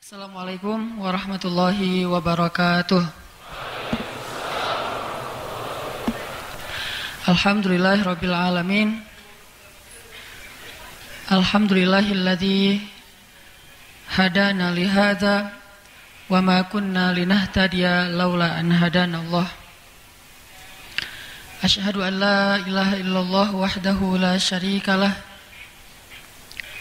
Assalamualaikum warahmatullahi wabarakatuh. Alhamdulillahirabbil alamin. Alhamdulillahilladzi hadana li hadza wa ma kunna linahtadiya laula an hadanallah. Asyhadu an la ilaha illallah wahdahu la syarikalah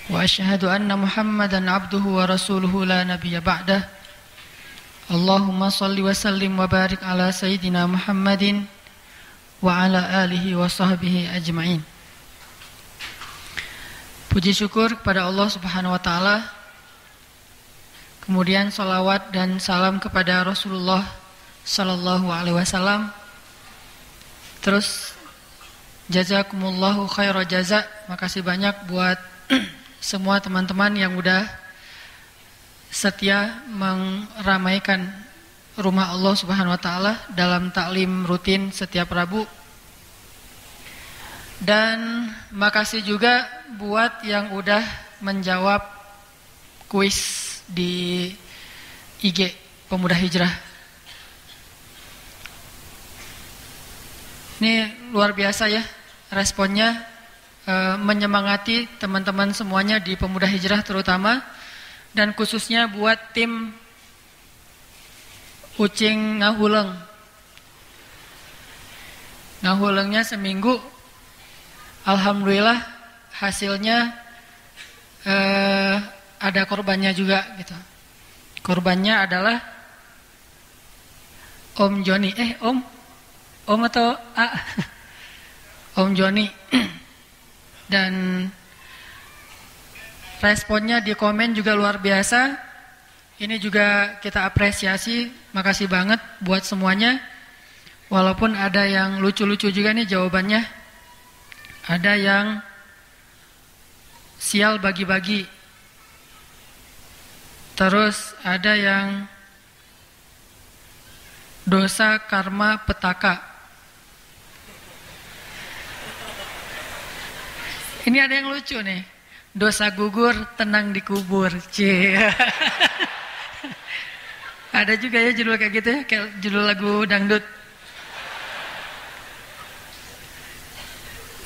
wa asyhadu anna Muhammadan abduhu wa rasuluhu la nabiyya ba'dah. Allahumma shalli wa sallim wa barik ala sayyidina Muhammadin wa ala alihi wa sahbihi ajma'in. Puji syukur kepada Allah Subhanahu wa taala. Kemudian salawat dan salam kepada Rasulullah sallallahu alaihi wasallam. Terus jazakumullahu khairal jaza. Makasih banyak buat semua teman-teman yang udah setia meramaikan rumah Allah Subhanahu wa taala dalam taklim rutin setiap Rabu. Dan makasih juga buat yang udah menjawab kuis di IG Pemuda Hijrah. Ini luar biasa ya responnya. Menyemangati teman-teman semuanya di Pemuda Hijrah terutama, dan khususnya buat tim Ucing Ngahuleng. Ngahulengnya seminggu, alhamdulillah hasilnya ada korbannya juga gitu. Korbannya adalah Om Joni, Om atau A? Om Joni. Dan responnya di komen juga luar biasa. Ini juga kita apresiasi. Makasih banget buat semuanya. Walaupun ada yang lucu-lucu juga nih jawabannya. Ada yang sial bagi-bagi. Terus ada yang dosa karma petaka. Ini ada yang lucu nih. Dosa gugur, tenang dikubur. Ada juga ya judul kayak gitu ya, kayak judul lagu dangdut.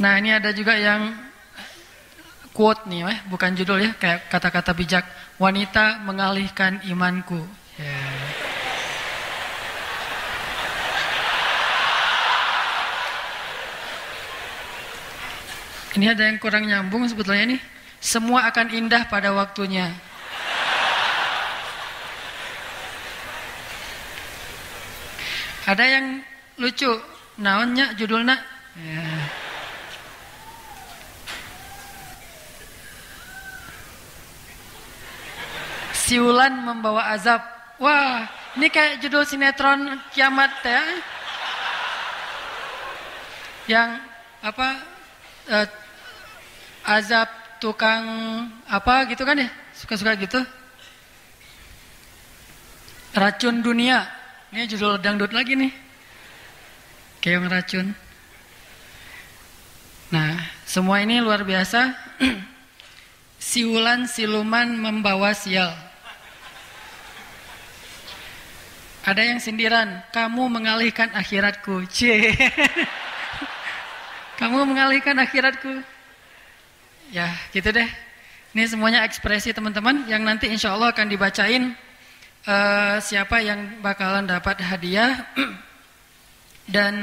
Nah, ini ada juga yang quote nih, bukan judul ya, kayak kata-kata bijak. Wanita mengalihkan imanku. Ini ada yang kurang nyambung sebetulnya nih. Semua akan indah pada waktunya. Ada yang lucu. Naonnya judulnya? Ya. Siulan membawa azab. Wah, ini kayak judul sinetron kiamat ya. Yang apa? Azab tukang apa gitu kan ya, suka-suka gitu. Racun dunia. Ini judul dangdut lagi nih. Keong racun. Nah, semua ini luar biasa. Siulan siluman membawa sial. Ada yang sindiran, kamu mengalihkan akhiratku. Kamu mengalihkan akhiratku. Ya gitu deh. Ini semuanya ekspresi teman-teman yang nanti insya Allah akan dibacain siapa yang bakalan dapat hadiah. Dan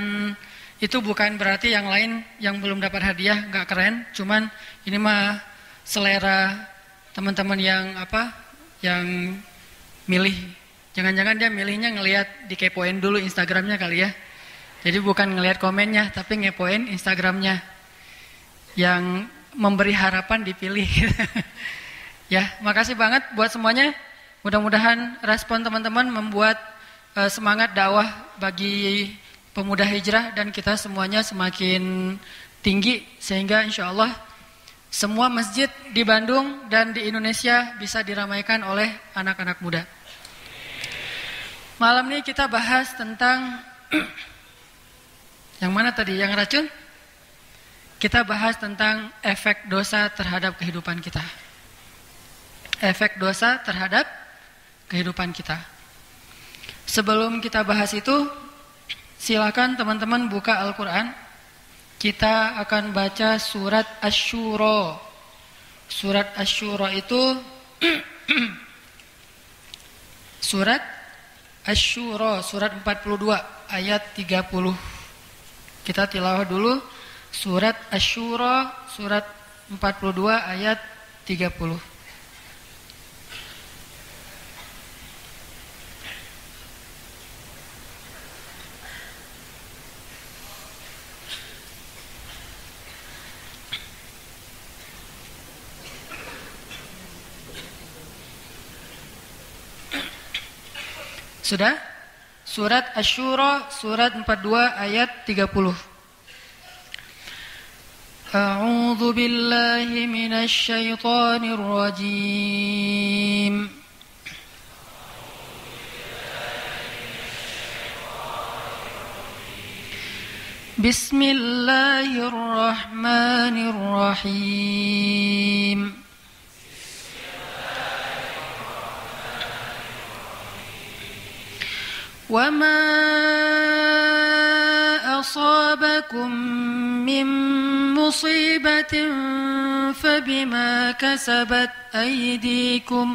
itu bukan berarti yang lain yang belum dapat hadiah gak keren. Cuman ini mah selera teman-teman yang yang milih. Jangan-jangan dia milihnya ngelihat dikepoin dulu Instagramnya kali ya. Jadi bukan ngelihat komennya, tapi ngepoin Instagramnya. Yang memberi harapan dipilih. Ya, makasih banget buat semuanya. Mudah-mudahan respon teman-teman membuat semangat dakwah bagi Pemuda Hijrah dan kita semuanya semakin tinggi. Sehingga insya Allah semua masjid di Bandung dan di Indonesia bisa diramaikan oleh anak-anak muda. Malam ini kita bahas tentang yang mana tadi? Yang racun? Kita bahas tentang efek dosa terhadap kehidupan kita. Efek dosa terhadap kehidupan kita. Sebelum kita bahas itu, silakan teman-teman buka Al-Quran. Kita akan baca surat Asy-Syura. Surat Asy-Syura itu surat Asy-Syura, surat 42 ayat 30. Kita tilawah dulu surat Asy-Syura, surat 42 ayat 30. Sudah? Surat Asy-Syura surat 42 ayat 30. A'udzu billahi minasy syaithanir rajim. Bismillahirrahmanirrahim. وَمَا أَصَابَكُم مِّن مُّصِيبَةٍ فَبِمَا كَسَبَتْ أَيْدِيكُمْ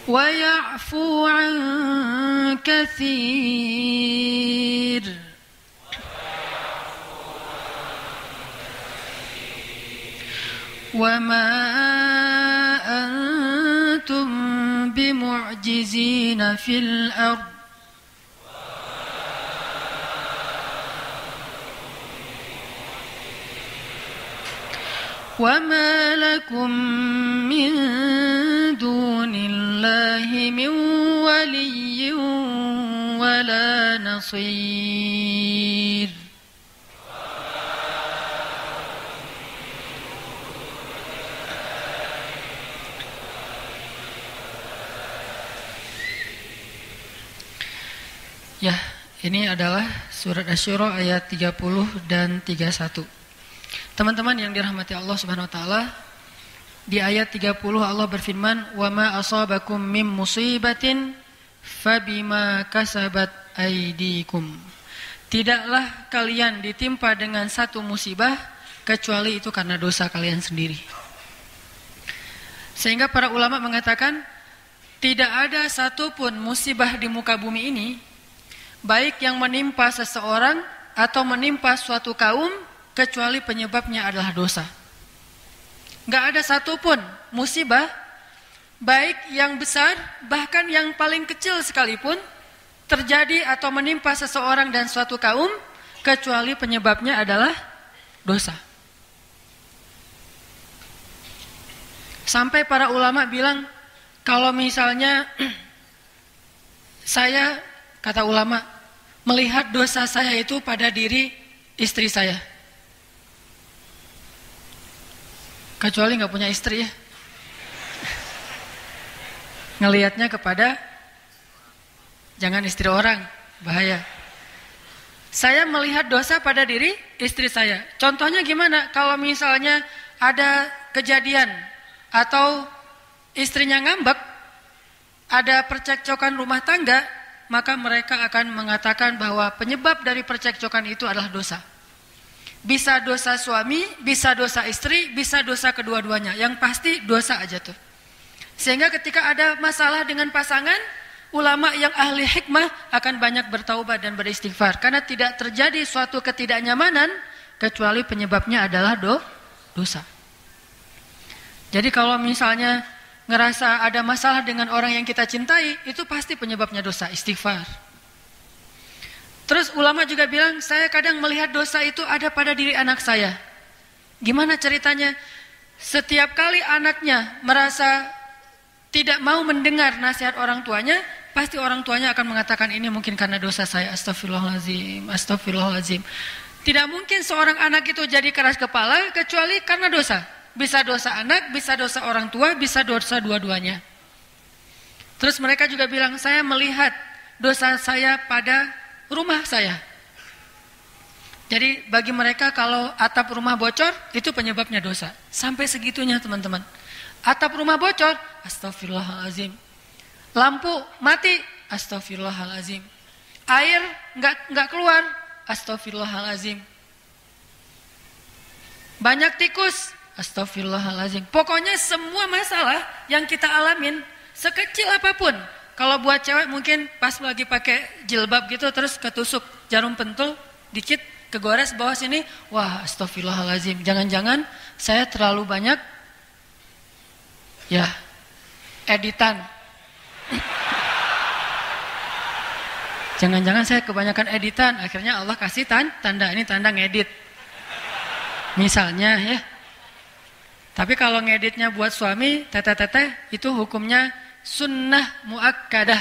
وَيَعْفُو عَن كَثِيرٍ وَمَا أَنْتُمْ بِمُعْجِزِينَ فِي الْأَرْضِ وَمَا لَكُمْ مِنْ دُونِ اللَّهِ مِنْ وَلِيٍّ وَلَا نَصِيرٍ. Ya, ini adalah surat Asy-Syura ayat 30 dan 31. Teman-teman yang dirahmati Allah Subhanahu wa taala, di ayat 30 Allah berfirman, "Wa ma asabakum mim musibatin fabima kasabat aydikum." Tidaklah kalian ditimpa dengan satu musibah kecuali itu karena dosa kalian sendiri. Sehingga para ulama mengatakan tidak ada satupun musibah di muka bumi ini, baik yang menimpa seseorang atau menimpa suatu kaum, kecuali penyebabnya adalah dosa. Gak ada satupun musibah, baik yang besar, bahkan yang paling kecil sekalipun, terjadi atau menimpa seseorang dan suatu kaum, kecuali penyebabnya adalah dosa. Sampai para ulama bilang, kalau misalnya saya, kata ulama, melihat dosa saya itu pada diri istri saya. Kecuali gak punya istri ya. Ngelihatnya kepada, jangan istri orang, bahaya. Saya melihat dosa pada diri istri saya. Contohnya gimana? Kalau misalnya ada kejadian atau istrinya ngambek, ada percekcokan rumah tangga, maka mereka akan mengatakan bahwa penyebab dari percekcokan itu adalah dosa. Bisa dosa suami, bisa dosa istri, bisa dosa kedua-duanya. Yang pasti dosa aja tuh. Sehingga ketika ada masalah dengan pasangan, ulama yang ahli hikmah akan banyak bertaubat dan beristighfar. Karena tidak terjadi suatu ketidaknyamanan, kecuali penyebabnya adalah dosa. Jadi kalau misalnya ngerasa ada masalah dengan orang yang kita cintai, itu pasti penyebabnya dosa, istighfar. Terus ulama juga bilang, saya kadang melihat dosa itu ada pada diri anak saya. Gimana ceritanya? Setiap kali anaknya merasa tidak mau mendengar nasihat orang tuanya, pasti orang tuanya akan mengatakan ini mungkin karena dosa saya, astagfirullahaladzim, astagfirullahaladzim. Tidak mungkin seorang anak itu jadi keras kepala kecuali karena dosa. Bisa dosa anak, bisa dosa orang tua, bisa dosa dua-duanya. Terus mereka juga bilang, saya melihat dosa saya pada rumah saya. Jadi bagi mereka kalau atap rumah bocor itu penyebabnya dosa. Sampai segitunya teman-teman. Atap rumah bocor, astagfirullahalazim. Lampu mati, astagfirullahalazim. Air nggak keluar, astagfirullahalazim. Banyak tikus, astagfirullahalazim. Pokoknya semua masalah yang kita alamin sekecil apapun. Kalau buat cewek mungkin pas lagi pakai jilbab gitu terus ketusuk jarum pentul dikit kegores bawah sini, wah astagfirullahalazim. Jangan-jangan saya terlalu banyak ya editan. Jangan-jangan saya kebanyakan editan, akhirnya Allah kasih tanda ini tanda ngedit. Misalnya ya. Tapi kalau ngeditnya buat suami, teteh-teteh itu hukumnya sunnah muakkadah.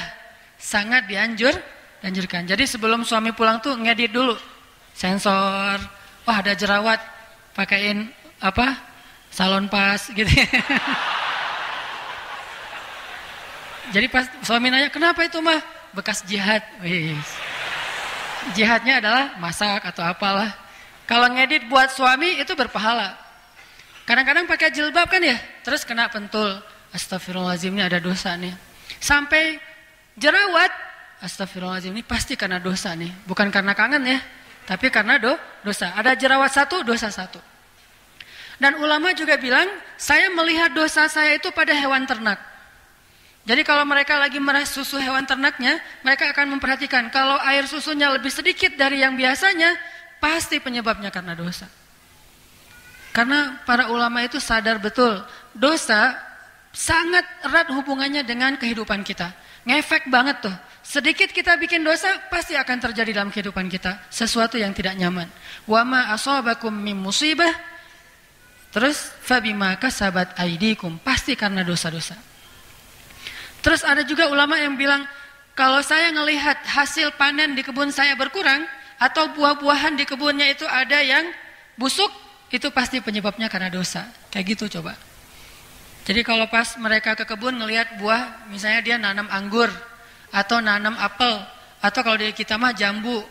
Sangat dianjurkan. Jadi sebelum suami pulang tuh ngedit dulu. Sensor, wah ada jerawat, pakaiin apa? Salon pas gitu. Jadi pas suami nanya, "Kenapa itu, Mah?" Bekas jihad. Jihadnya adalah masak atau apalah. Kalau ngedit buat suami itu berpahala. Kadang-kadang pakai jilbab kan ya, terus kena pentul. Astagfirullahaladzim, ini ada dosa nih. Sampai jerawat, astagfirullahaladzim, ini pasti karena dosa nih. Bukan karena kangen ya, tapi karena dosa. Ada jerawat satu, dosa satu. Dan ulama juga bilang, saya melihat dosa saya itu pada hewan ternak. Jadi kalau mereka lagi meras susu hewan ternaknya, mereka akan memperhatikan kalau air susunya lebih sedikit dari yang biasanya, pasti penyebabnya karena dosa. Karena para ulama itu sadar betul, dosa sangat erat hubungannya dengan kehidupan kita. Ngefek banget tuh. Sedikit kita bikin dosa, pasti akan terjadi dalam kehidupan kita sesuatu yang tidak nyaman. Wa ma asabakum min musibah, terus fabima kasabat aydikum, pasti karena dosa-dosa. Terus ada juga ulama yang bilang, kalau saya ngelihat hasil panen di kebun saya berkurang, atau buah-buahan di kebunnya itu ada yang busuk, itu pasti penyebabnya karena dosa. Kayak gitu coba. Jadi kalau pas mereka ke kebun ngelihat buah, misalnya dia nanam anggur, atau nanam apel, atau kalau di kita mah jambu,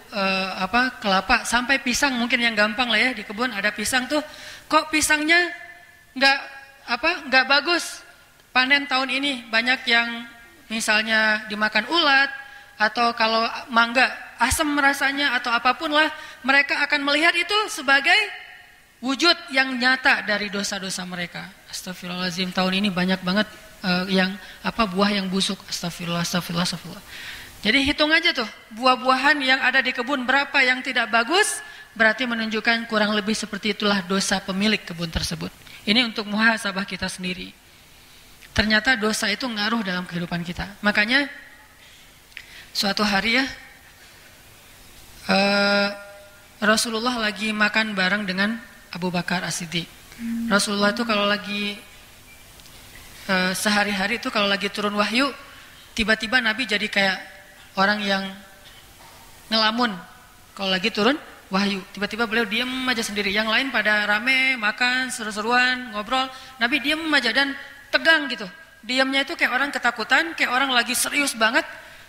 kelapa, sampai pisang mungkin yang gampang lah ya, di kebun ada pisang tuh, kok pisangnya nggak bagus. Panen tahun ini banyak yang misalnya dimakan ulat, atau kalau mangga asam rasanya atau apapun lah, mereka akan melihat itu sebagai wujud yang nyata dari dosa-dosa mereka. Astagfirullahaladzim, tahun ini banyak banget buah yang busuk. Astagfirullah. Jadi hitung aja tuh, buah-buahan yang ada di kebun berapa yang tidak bagus, berarti menunjukkan kurang lebih seperti itulah dosa pemilik kebun tersebut. Ini untuk muhasabah kita sendiri. Ternyata dosa itu ngaruh dalam kehidupan kita. Makanya suatu hari ya, Rasulullah lagi makan bareng dengan Abu Bakar As-Siddiq. Rasulullah itu kalau lagi sehari-hari itu kalau lagi turun wahyu, tiba-tiba Nabi jadi kayak orang yang ngelamun. Kalau lagi turun wahyu, tiba-tiba beliau diam aja sendiri. Yang lain pada rame, makan, seru-seruan, ngobrol. Nabi diam aja dan tegang gitu. Diamnya itu kayak orang ketakutan, kayak orang lagi serius banget.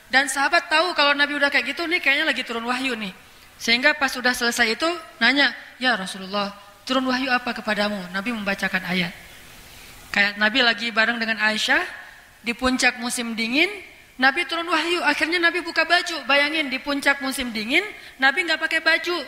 Dan sahabat tahu kalau Nabi udah kayak gitu nih, kayaknya lagi turun wahyu nih. Sehingga pas sudah selesai itu nanya, "Ya Rasulullah, turun wahyu apa kepadamu?" Nabi membacakan ayat. Kayak Nabi lagi bareng dengan Aisyah di puncak musim dingin, Nabi turun wahyu. Akhirnya Nabi buka baju. Bayangin di puncak musim dingin, Nabi nggak pakai baju.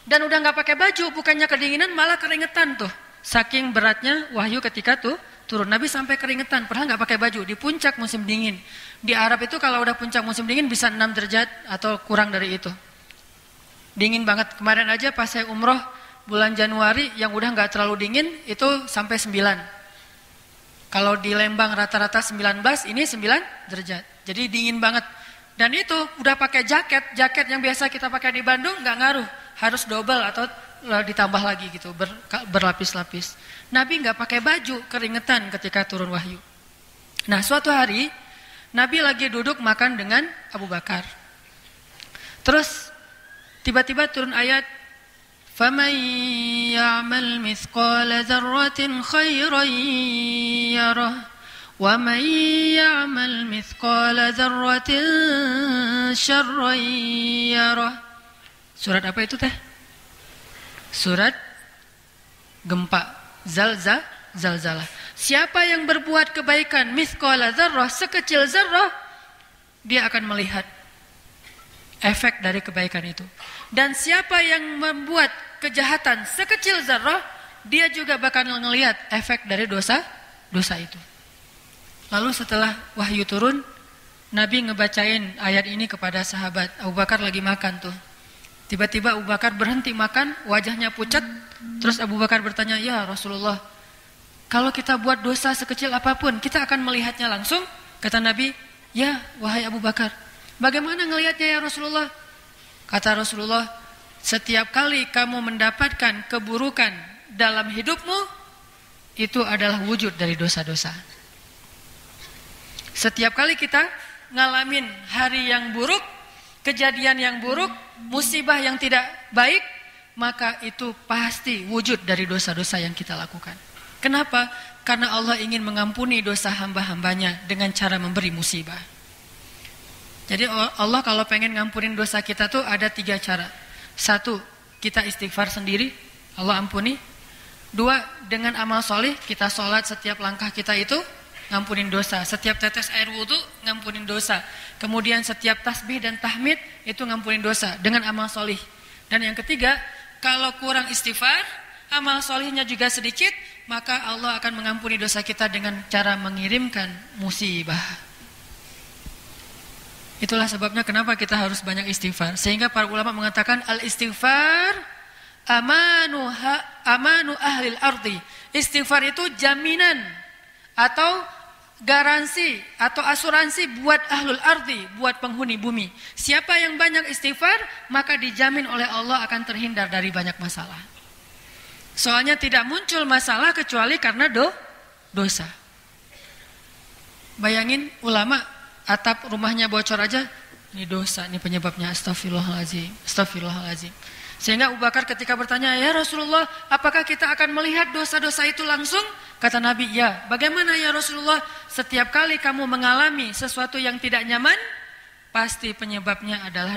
Dan udah nggak pakai baju, bukannya kedinginan malah keringetan tuh. Saking beratnya wahyu ketika tuh turun, Nabi sampai keringetan, padahal nggak pakai baju di puncak musim dingin. Di Arab itu kalau udah puncak musim dingin bisa 6 derajat atau kurang dari itu. Dingin banget. Kemarin aja pas saya umroh bulan Januari yang udah nggak terlalu dingin itu sampai 9. Kalau di Lembang rata-rata 19, ini 9 derajat. Jadi dingin banget. Dan itu udah pakai jaket yang biasa kita pakai di Bandung nggak ngaruh, harus double atau ditambah lagi gitu, berlapis-lapis. Nabi nggak pakai baju, keringetan ketika turun wahyu. Nah suatu hari Nabi lagi duduk makan dengan Abu Bakar. Terus tiba-tiba turun ayat, "Faman ya'mal mithqala dzarratin khairan yarah وَمَنْ يَعْمَلْ مِثْقَالَ ذَرَّةٍ شَرًّا يَرَهُ. Surat apa itu teh? Surat gempa, zalzalah. Siapa yang berbuat kebaikan mithqala dzarrah, sekecil zarrah, dia akan melihat efek dari kebaikan itu. Dan siapa yang membuat kejahatan sekecil zarrah, dia juga bakal melihat efek dari dosa itu. Lalu setelah wahyu turun, Nabi ngebacain ayat ini kepada sahabat. Abu Bakar lagi makan tuh. Tiba-tiba Abu Bakar berhenti makan, wajahnya pucat. Terus Abu Bakar bertanya, "Ya Rasulullah, kalau kita buat dosa sekecil apapun, kita akan melihatnya langsung?" Kata Nabi, "Ya, wahai Abu Bakar. Bagaimana ngelihatnya ya Rasulullah?" Kata Rasulullah, "Setiap kali kamu mendapatkan keburukan dalam hidupmu, itu adalah wujud dari dosa-dosa. Setiap kali kita ngalamin hari yang buruk, kejadian yang buruk, musibah yang tidak baik, maka itu pasti wujud dari dosa-dosa yang kita lakukan. Kenapa? Karena Allah ingin mengampuni dosa hamba-hambanya dengan cara memberi musibah. Jadi Allah kalau pengen ngampunin dosa kita tuh ada 3 cara. 1, kita istighfar sendiri, Allah ampuni. 2, dengan amal soleh, kita sholat setiap langkah kita itu ngampunin dosa. Setiap tetes air wudu ngampunin dosa. Kemudian setiap tasbih dan tahmid itu ngampunin dosa dengan amal soleh. Dan yang ketiga, kalau kurang istighfar, amal solehnya juga sedikit, maka Allah akan mengampuni dosa kita dengan cara mengirimkan musibah. Itulah sebabnya kenapa kita harus banyak istighfar. Sehingga para ulama mengatakan al-istighfar amanu ahlil ardi. Istighfar itu jaminan atau garansi atau asuransi buat ahlul ardi, buat penghuni bumi. Siapa yang banyak istighfar, maka dijamin oleh Allah akan terhindar dari banyak masalah. Soalnya tidak muncul masalah kecuali karena dosa. Bayangin ulama atap rumahnya bocor aja, ini dosa, ini penyebabnya, astagfirullahaladzim. Sehingga Abu Bakar ketika bertanya, "Ya Rasulullah, apakah kita akan melihat dosa-dosa itu langsung?" Kata Nabi, "Ya." "Bagaimana ya Rasulullah?" "Setiap kali kamu mengalami sesuatu yang tidak nyaman, pasti penyebabnya adalah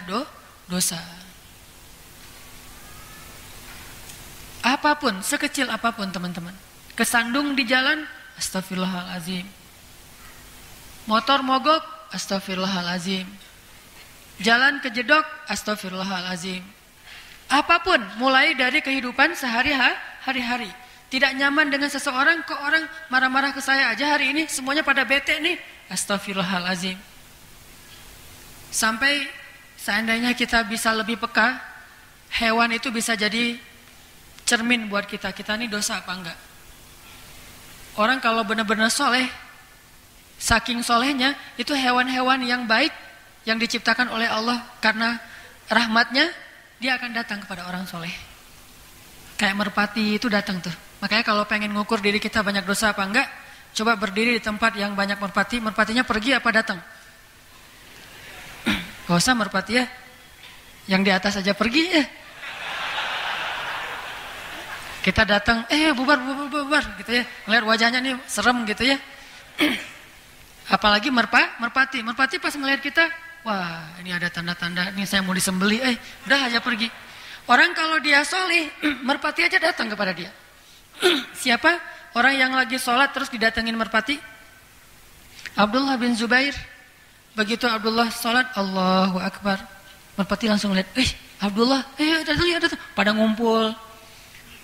dosa. Apapun, sekecil apapun teman-teman. Kesandung di jalan, astagfirullahaladzim. Motor mogok, astagfirullahaladzim. Jalan kejedok, astagfirullahaladzim. Apapun, mulai dari kehidupan sehari-hari. Tidak nyaman dengan seseorang, kok orang marah-marah ke saya aja hari ini, semuanya pada bete nih, astagfirullahaladzim. Sampai seandainya kita bisa lebih peka, hewan itu bisa jadi cermin buat kita ini dosa apa enggak. Orang kalau benar-benar soleh, saking solehnya, itu hewan-hewan yang baik, yang diciptakan oleh Allah karena rahmatnya, dia akan datang kepada orang soleh. Kayak merpati itu datang tuh. Makanya kalau pengen ngukur diri kita banyak dosa apa enggak, coba berdiri di tempat yang banyak merpati. Merpatinya pergi apa datang? Gak usah merpati ya, yang di atas aja pergi ya. Kita datang, bubar gitu ya. Ngeliat wajahnya nih serem gitu ya. Apalagi merpati pas ngeliat kita, wah ini ada tanda-tanda, ini saya mau disembeli, udah aja pergi. Orang kalau dia soleh, merpati aja datang kepada dia. Siapa? Orang yang lagi sholat terus didatengin merpati? Abdullah bin Zubair. Begitu Abdullah sholat, Allahu Akbar. Merpati langsung lihat, Abdullah, datang. Pada ngumpul.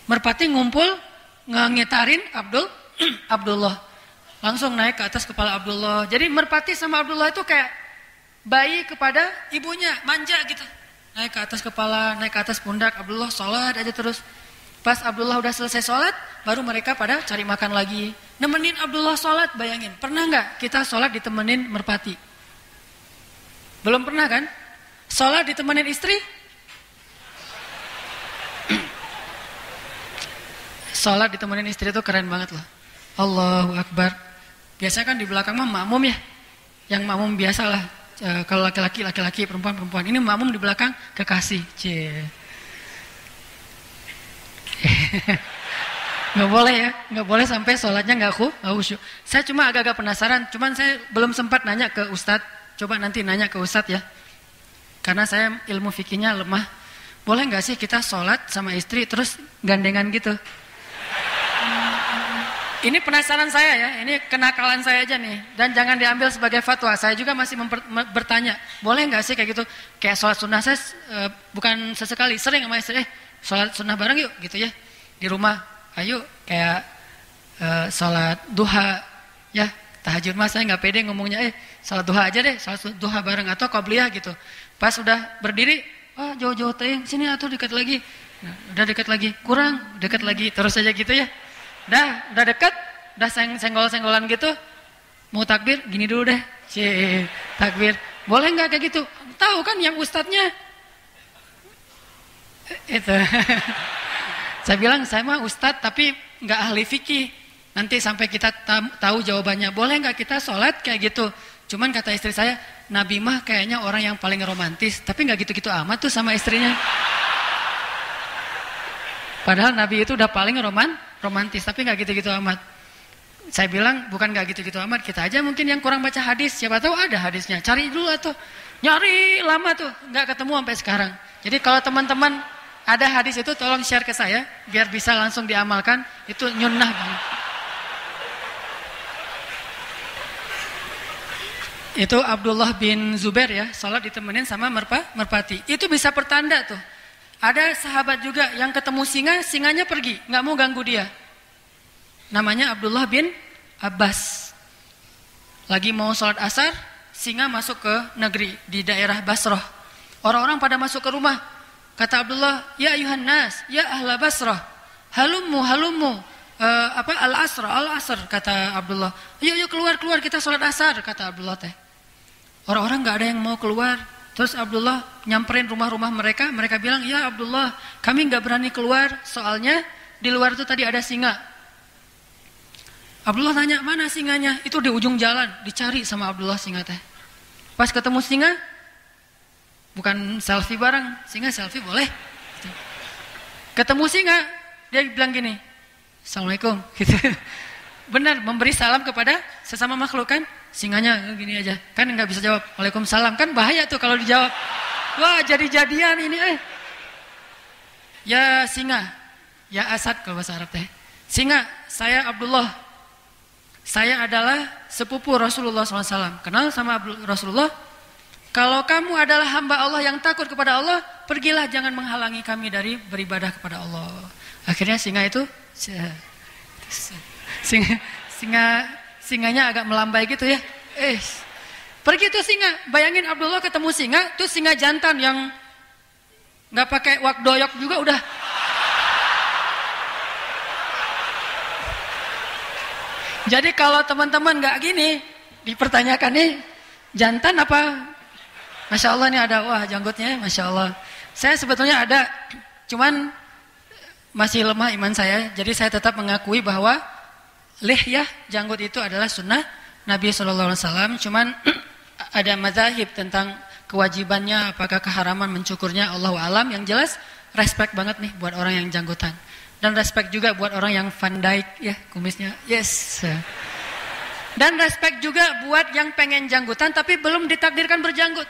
Merpati ngumpul, ngetarin Abdullah. Langsung naik ke atas kepala Abdullah. Jadi merpati sama Abdullah itu kayak bayi kepada ibunya, manja gitu. Naik ke atas kepala, naik ke atas pundak. Abdullah sholat aja terus. Pas Abdullah udah selesai sholat, baru mereka pada cari makan lagi. Nemenin Abdullah sholat, bayangin. Pernah nggak kita sholat ditemenin merpati? Belum pernah kan? Sholat ditemenin istri? Sholat ditemenin istri itu keren banget loh. Allahu Akbar. Biasanya kan di belakang mah makmum ya. Yang makmum biasa lah. Kalau laki-laki, perempuan. Ini makmum di belakang kekasih. Nggak boleh ya, nggak boleh sampai sholatnya nggak khusyuk. Saya cuma agak-agak penasaran, cuman saya belum sempat nanya ke Ustadz. Coba nanti nanya ke Ustadz ya, karena saya ilmu fikihnya lemah. Boleh nggak sih kita sholat sama istri terus gandengan gitu? Ini penasaran saya ya, ini kenakalan saya aja nih. Dan jangan diambil sebagai fatwa, saya juga masih bertanya, boleh nggak sih kayak gitu? Kayak sholat sunnah saya bukan sesekali, sering sama istri, sholat sunnah bareng yuk gitu ya, di rumah. Ayo kayak sholat duha ya, tahajud mas saya nggak pede ngomongnya, sholat duha aja deh, sholat duha bareng atau qobliyah gitu. Pas udah berdiri, oh jauh-jauh teh, sini atau dekat lagi, nah, udah dekat lagi, kurang dekat lagi, terus aja gitu ya. Udah dekat, udah senggol-senggolan gitu, mau takbir gini dulu deh, takbir, boleh nggak kayak gitu? Tahu kan yang ustadznya itu. Saya bilang saya mah ustadz tapi nggak ahli fikih. Nanti sampai kita tahu jawabannya. Boleh nggak kita sholat kayak gitu? Cuman kata istri saya, Nabi mah kayaknya orang yang paling romantis. Tapi nggak gitu-gitu amat tuh sama istrinya. Padahal Nabi itu udah paling romantis. Tapi nggak gitu-gitu amat. Saya bilang bukan nggak gitu-gitu amat. Kita aja mungkin yang kurang baca hadis. Siapa tahu ada hadisnya. Cari dulu atau nyari lama tuh. Nggak ketemu sampai sekarang. Jadi kalau teman-teman ada hadis itu tolong share ke saya biar bisa langsung diamalkan. Itu nyunnah banget. Itu Abdullah bin Zubair ya, salat ditemenin sama merpati. Itu bisa pertanda tuh. Ada sahabat juga yang ketemu singa, singanya pergi, nggak mau ganggu dia. Namanya Abdullah bin Abbas. Lagi mau salat asar, singa masuk ke negeri di daerah Basrah. Orang-orang pada masuk ke rumah. Kata Abdullah, ya ayuhan nas, ya ahla Basrah, halummu, al-asr, kata Abdullah. Yuk keluar kita sholat asar, kata Abdullah teh. Orang-orang nggak ada yang mau keluar. Terus Abdullah nyamperin rumah-rumah mereka bilang, ya Abdullah, kami nggak berani keluar, soalnya di luar itu tadi ada singa. Abdullah tanya, mana singanya? Itu di ujung jalan, dicari sama Abdullah singa teh. Pas ketemu singa, bukan selfie bareng, singa selfie boleh. Ketemu singa, dia bilang gini, Assalamualaikum. Gitu. Benar, memberi salam kepada sesama makhluk kan? Singanya gini aja, kan nggak bisa jawab. Waalaikumsalam, kan bahaya tuh kalau dijawab. Wah jadi-jadian ini. Ya singa, ya Asad kalau bahasa Arab teh. Singa, saya Abdullah. Saya adalah sepupu Rasulullah SAW. Kenal sama Rasulullah? Kalau kamu adalah hamba Allah yang takut kepada Allah, pergilah, jangan menghalangi kami dari beribadah kepada Allah. Akhirnya singa itu, singanya agak melambai gitu ya. Pergi tuh singa. Bayangin Abdullah ketemu singa, tuh singa jantan yang nggak pakai wak doyok juga udah. Jadi kalau teman-teman nggak gini, dipertanyakan nih, jantan apa? Masya Allah nih ada, wah janggutnya Masya Allah. Saya sebetulnya ada, cuman masih lemah iman saya. Jadi saya tetap mengakui bahwa lihyah, janggut itu adalah sunnah Nabi SAW. Cuman ada mazahib tentang kewajibannya, apakah keharaman mencukurnya, Allahu alam. Yang jelas respect banget nih buat orang yang janggutan. Dan respect juga buat orang yang Van Dijk ya kumisnya, yes. Dan respect juga buat yang pengen janggutan tapi belum ditakdirkan berjanggut.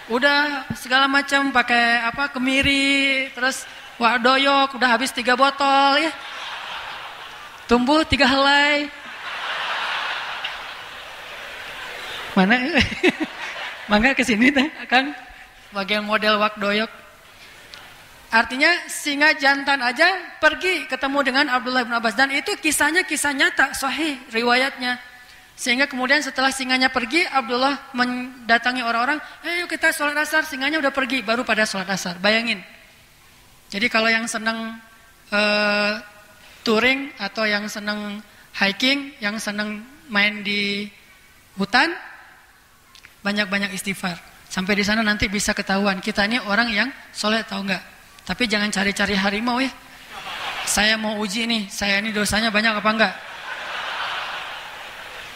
Udah segala macam pakai kemiri, terus wak doyok, udah habis 3 botol ya. Tumbuh 3 helai. Mana? Mangga kesini teh, kan? Bagian model wak doyok. Artinya singa jantan aja pergi ketemu dengan Abdullah bin Abbas. Dan itu kisahnya kisah nyata, sahih riwayatnya. Sehingga kemudian setelah singanya pergi, Abdullah mendatangi orang-orang, ayo kita sholat asar, singanya udah pergi, baru pada sholat asar. Bayangin. Jadi kalau yang senang touring atau yang senang hiking, yang senang main di hutan, banyak-banyak istighfar. Sampai di sana nanti bisa ketahuan kita ini orang yang soleh atau enggak. Tapi jangan cari-cari harimau ya. Saya mau uji nih, saya ini dosanya banyak apa enggak.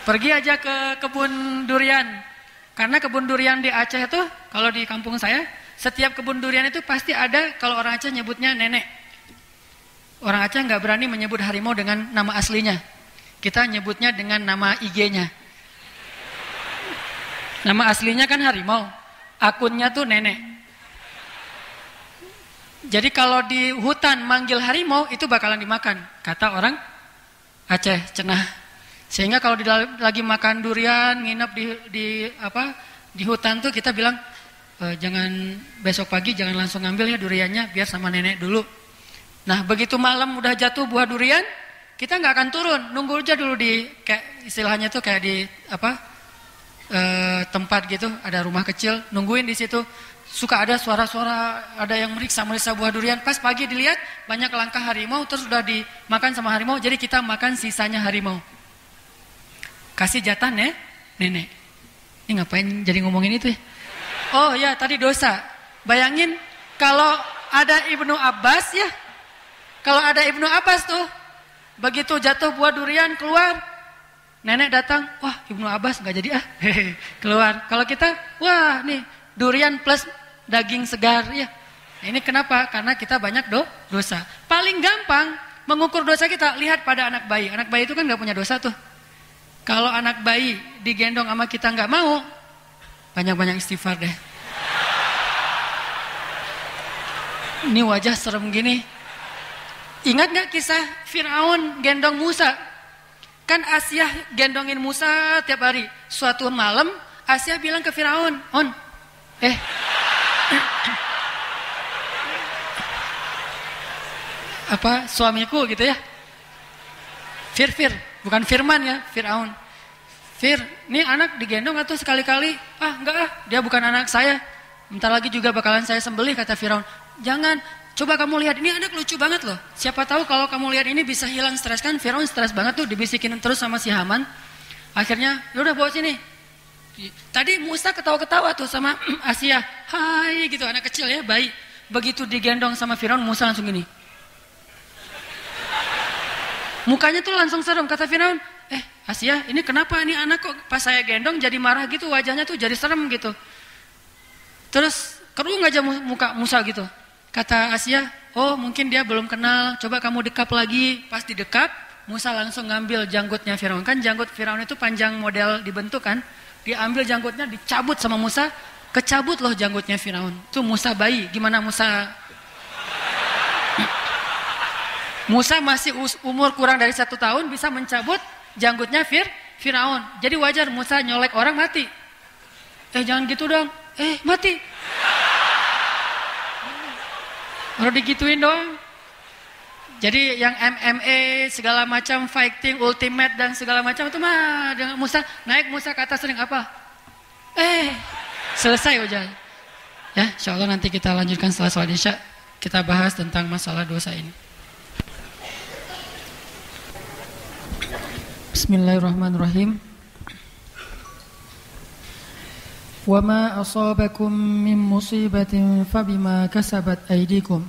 Pergi aja ke kebun durian. Karena kebun durian di Aceh itu, kalau di kampung saya, setiap kebun durian itu pasti ada, kalau orang Aceh nyebutnya nenek. Orang Aceh nggak berani menyebut harimau dengan nama aslinya. Kita nyebutnya dengan nama IG-nya. Nama aslinya kan harimau, akunnya tuh nenek. Jadi kalau di hutan manggil harimau itu bakalan dimakan, kata orang Aceh cenah. Sehingga kalau lagi makan durian, nginep di hutan tuh kita bilang jangan besok pagi jangan langsung ngambil ya duriannya, biar sama nenek dulu. Nah begitu malam udah jatuh buah durian, kita nggak akan turun, nunggu aja dulu di kayak istilahnya tuh kayak di tempat gitu, ada rumah kecil, nungguin di situ. Suka ada suara-suara, ada yang meriksa buah durian. Pas pagi dilihat banyak langkah harimau, terus udah dimakan sama harimau. Jadi kita makan sisanya harimau. Kasih jatah nenek. Ini ngapain jadi ngomongin itu ya? Oh ya, tadi dosa. Bayangin kalau ada Ibnu Abbas ya. Kalau ada Ibnu Abbas tuh, begitu jatuh buah durian keluar, nenek datang, wah Ibnu Abbas nggak jadi keluar. Kalau kita, wah nih durian plus daging segar ya. Ini kenapa? Karena kita banyak dosa. Paling gampang mengukur dosa kita, lihat pada anak bayi. Anak bayi itu kan nggak punya dosa tuh. Kalau anak bayi digendong sama kita nggak mau, banyak-banyak istighfar deh. Ini wajah serem gini. Ingat nggak kisah Firaun gendong Musa? Kan Asyah gendongin Musa tiap hari. Suatu malam Asyah bilang ke Firaun, suamiku gitu ya. Fir, bukan Firman ya, Firaun. Fir, nih anak digendong atau sekali-kali? Enggak, dia bukan anak saya. Bentar lagi juga bakalan saya sembelih, kata Firaun. Jangan, coba kamu lihat, ini anak lucu banget loh. Siapa tahu kalau kamu lihat ini bisa hilang stres. Kan Firaun stres banget tuh, dibisikin terus sama si Haman. Akhirnya, yaudah bawa sini. Tadi Musa ketawa-ketawa tuh sama Asyah. Hai gitu, anak kecil ya, bayi. Begitu digendong sama Firaun, Musa langsung gini. Mukanya tuh langsung serem, kata Firaun. Asyah, ini kenapa ini anak kok pas saya gendong jadi marah gitu, wajahnya tuh jadi serem gitu. Terus kerung aja muka Musa gitu. Kata Asyah, oh mungkin dia belum kenal, coba kamu dekap lagi. Pas didekap, Musa langsung ngambil janggutnya Firaun. Kan janggut Firaun itu panjang model dibentuk kan. Diambil janggutnya, dicabut sama Musa, kecabut loh janggutnya Firaun. Itu Musa bayi, gimana Musa? Musa masih umur kurang dari 1 tahun bisa mencabut janggutnya Firaun. Jadi wajar Musa nyolek orang mati. Jangan gitu dong. Mati. Baru digituin doang. Jadi yang MMA segala macam fighting ultimate dan segala macam itu mah dengan Musa naik Musa ke atas sering apa? Selesai ujian. Ya, insyaallah nanti kita lanjutkan setelah sholat Isya, kita bahas tentang masalah dosa ini. Bismillahirrahmanirrahim. Wa ma asabakum min musibatin fabima kasabat aydikum.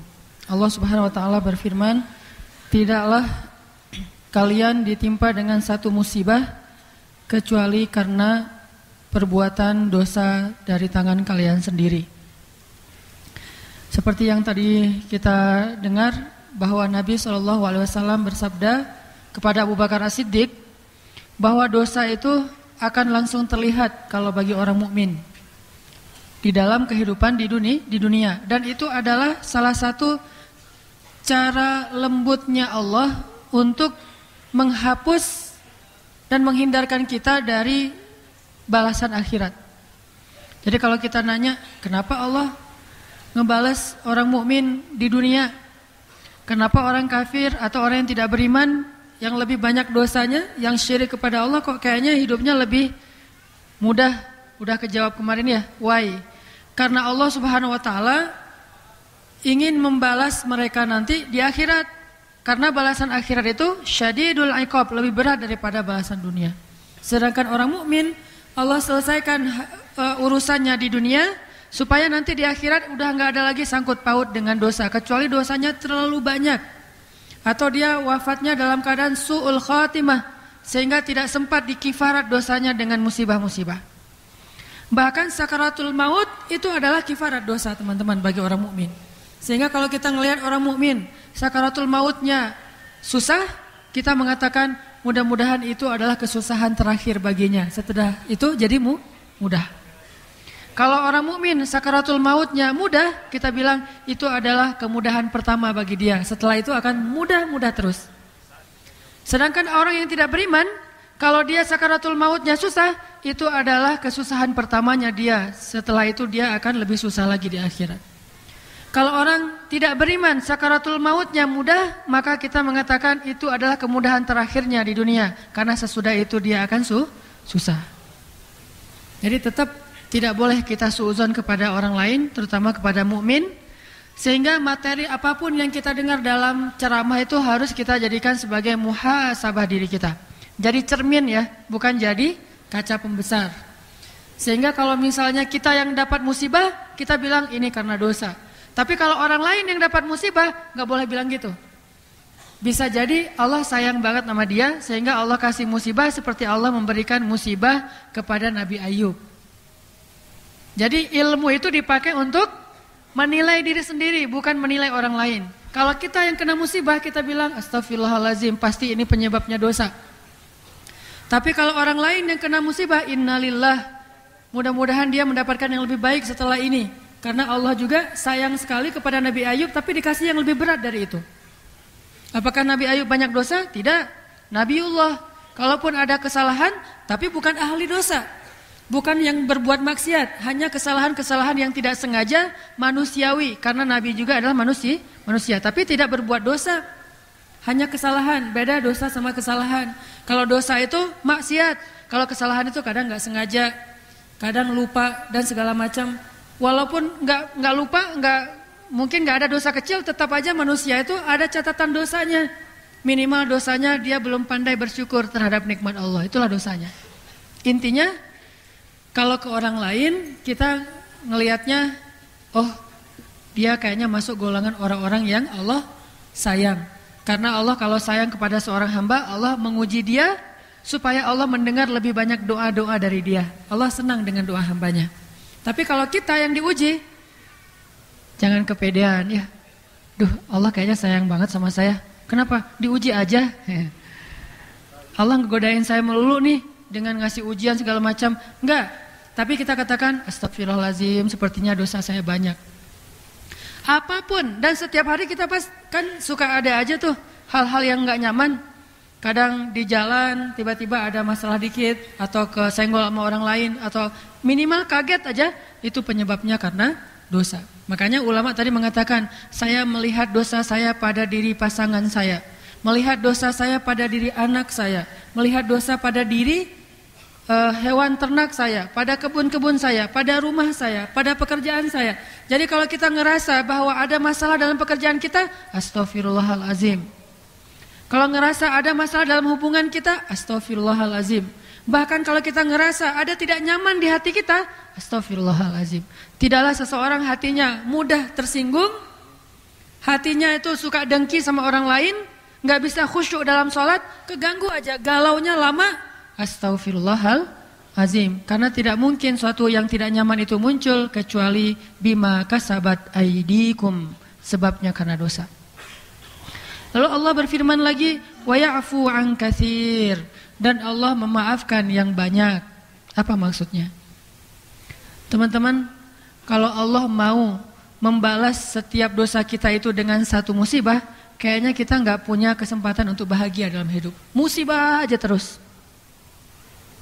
Allah Subhanahu wa taala berfirman, tidaklah kalian ditimpa dengan satu musibah kecuali karena perbuatan dosa dari tangan kalian sendiri. Seperti yang tadi kita dengar bahwa Nabi SAW bersabda kepada Abu Bakar As-Siddiq bahwa dosa itu akan langsung terlihat kalau bagi orang mukmin di dalam kehidupan di dunia, dan itu adalah salah satu cara lembutnya Allah untuk menghapus dan menghindarkan kita dari balasan akhirat. Jadi kalau kita nanya, kenapa Allah ngebales orang mukmin di dunia? Kenapa orang kafir atau orang yang tidak beriman yang lebih banyak dosanya, yang syirik kepada Allah kok kayaknya hidupnya lebih mudah? Udah kejawab kemarin ya. Why? Karena Allah Subhanahu wa taala ingin membalas mereka nanti di akhirat. Karena balasan akhirat itu syadidul iqab, lebih berat daripada balasan dunia. Sedangkan orang mukmin Allah selesaikan urusannya di dunia supaya nanti di akhirat udah nggak ada lagi sangkut paut dengan dosa, kecuali dosanya terlalu banyak atau dia wafatnya dalam keadaan su'ul khatimah sehingga tidak sempat dikifarat dosanya dengan musibah-musibah. Bahkan sakaratul maut itu adalah kifarat dosa teman-teman bagi orang mukmin. Sehingga kalau kita ngelihat orang mukmin sakaratul mautnya susah, kita mengatakan mudah-mudahan itu adalah kesusahan terakhir baginya. Setelah itu jadi mudah. Kalau orang mukmin sakaratul mautnya mudah, kita bilang itu adalah kemudahan pertama bagi dia. Setelah itu akan mudah-mudah terus. Sedangkan orang yang tidak beriman, kalau dia sakaratul mautnya susah, itu adalah kesusahan pertamanya dia. Setelah itu dia akan lebih susah lagi di akhirat. Kalau orang tidak beriman, sakaratul mautnya mudah, maka kita mengatakan itu adalah kemudahan terakhirnya di dunia. Karena sesudah itu dia akan susah. Jadi tetap tidak boleh kita suudzon kepada orang lain, terutama kepada mukmin. Sehingga materi apapun yang kita dengar dalam ceramah itu harus kita jadikan sebagai muhasabah diri kita. Jadi cermin ya, bukan jadi kaca pembesar. Sehingga kalau misalnya kita yang dapat musibah, kita bilang ini karena dosa. Tapi kalau orang lain yang dapat musibah, gak boleh bilang gitu. Bisa jadi Allah sayang banget sama dia, sehingga Allah kasih musibah seperti Allah memberikan musibah kepada Nabi Ayub. Jadi ilmu itu dipakai untuk menilai diri sendiri, bukan menilai orang lain. Kalau kita yang kena musibah, kita bilang astagfirullahaladzim, pasti ini penyebabnya dosa. Tapi kalau orang lain yang kena musibah, innalillah, mudah-mudahan dia mendapatkan yang lebih baik setelah ini. Karena Allah juga sayang sekali kepada Nabi Ayub, tapi dikasih yang lebih berat dari itu. Apakah Nabi Ayub banyak dosa? Tidak. Nabiullah, kalaupun ada kesalahan, tapi bukan ahli dosa. Bukan yang berbuat maksiat, hanya kesalahan-kesalahan yang tidak sengaja manusiawi. Karena Nabi juga adalah manusia, tapi tidak berbuat dosa. Hanya kesalahan, beda dosa sama kesalahan. Kalau dosa itu maksiat, kalau kesalahan itu kadang nggak sengaja, kadang lupa dan segala macam. Walaupun nggak lupa, mungkin nggak ada dosa kecil, tetap aja manusia itu ada catatan dosanya. Minimal dosanya dia belum pandai bersyukur terhadap nikmat Allah, itulah dosanya. Intinya kalau ke orang lain kita ngelihatnya, oh dia kayaknya masuk golongan orang-orang yang Allah sayang. Karena Allah kalau sayang kepada seorang hamba, Allah menguji dia supaya Allah mendengar lebih banyak doa-doa dari dia. Allah senang dengan doa hambanya. Tapi kalau kita yang diuji, jangan kepedean ya. Duh, Allah kayaknya sayang banget sama saya. Kenapa? Diuji aja. Allah ngegodain saya melulu nih dengan ngasih ujian segala macam. Enggak. Tapi kita katakan astagfirullahaladzim, sepertinya dosa saya banyak. Apapun, dan setiap hari kita kan suka ada aja tuh hal-hal yang enggak nyaman. Kadang di jalan tiba-tiba ada masalah dikit, atau kesenggol sama orang lain, atau minimal kaget aja, itu penyebabnya karena dosa. Makanya ulama tadi mengatakan, saya melihat dosa saya pada diri pasangan saya, melihat dosa saya pada diri anak saya, melihat dosa pada diri hewan ternak saya, pada kebun-kebun saya, pada rumah saya, pada pekerjaan saya. Jadi kalau kita ngerasa bahwa ada masalah dalam pekerjaan kita, astagfirullahalazim. Kalau ngerasa ada masalah dalam hubungan kita, astagfirullahalazim. Bahkan kalau kita ngerasa ada tidak nyaman di hati kita, astagfirullahalazim. Tidaklah seseorang hatinya mudah tersinggung, hatinya itu suka dengki sama orang lain, gak bisa khusyuk dalam sholat, keganggu aja, galaunya lama, astagfirullahalazim. Karena tidak mungkin suatu yang tidak nyaman itu muncul kecuali bima kasabat aidikum, sebabnya karena dosa. Lalu Allah berfirman lagi, wa ya'fu an katsir, dan Allah memaafkan yang banyak. Apa maksudnya? Teman-teman, kalau Allah mau membalas setiap dosa kita itu dengan satu musibah, kayaknya kita nggak punya kesempatan untuk bahagia dalam hidup. Musibah aja terus.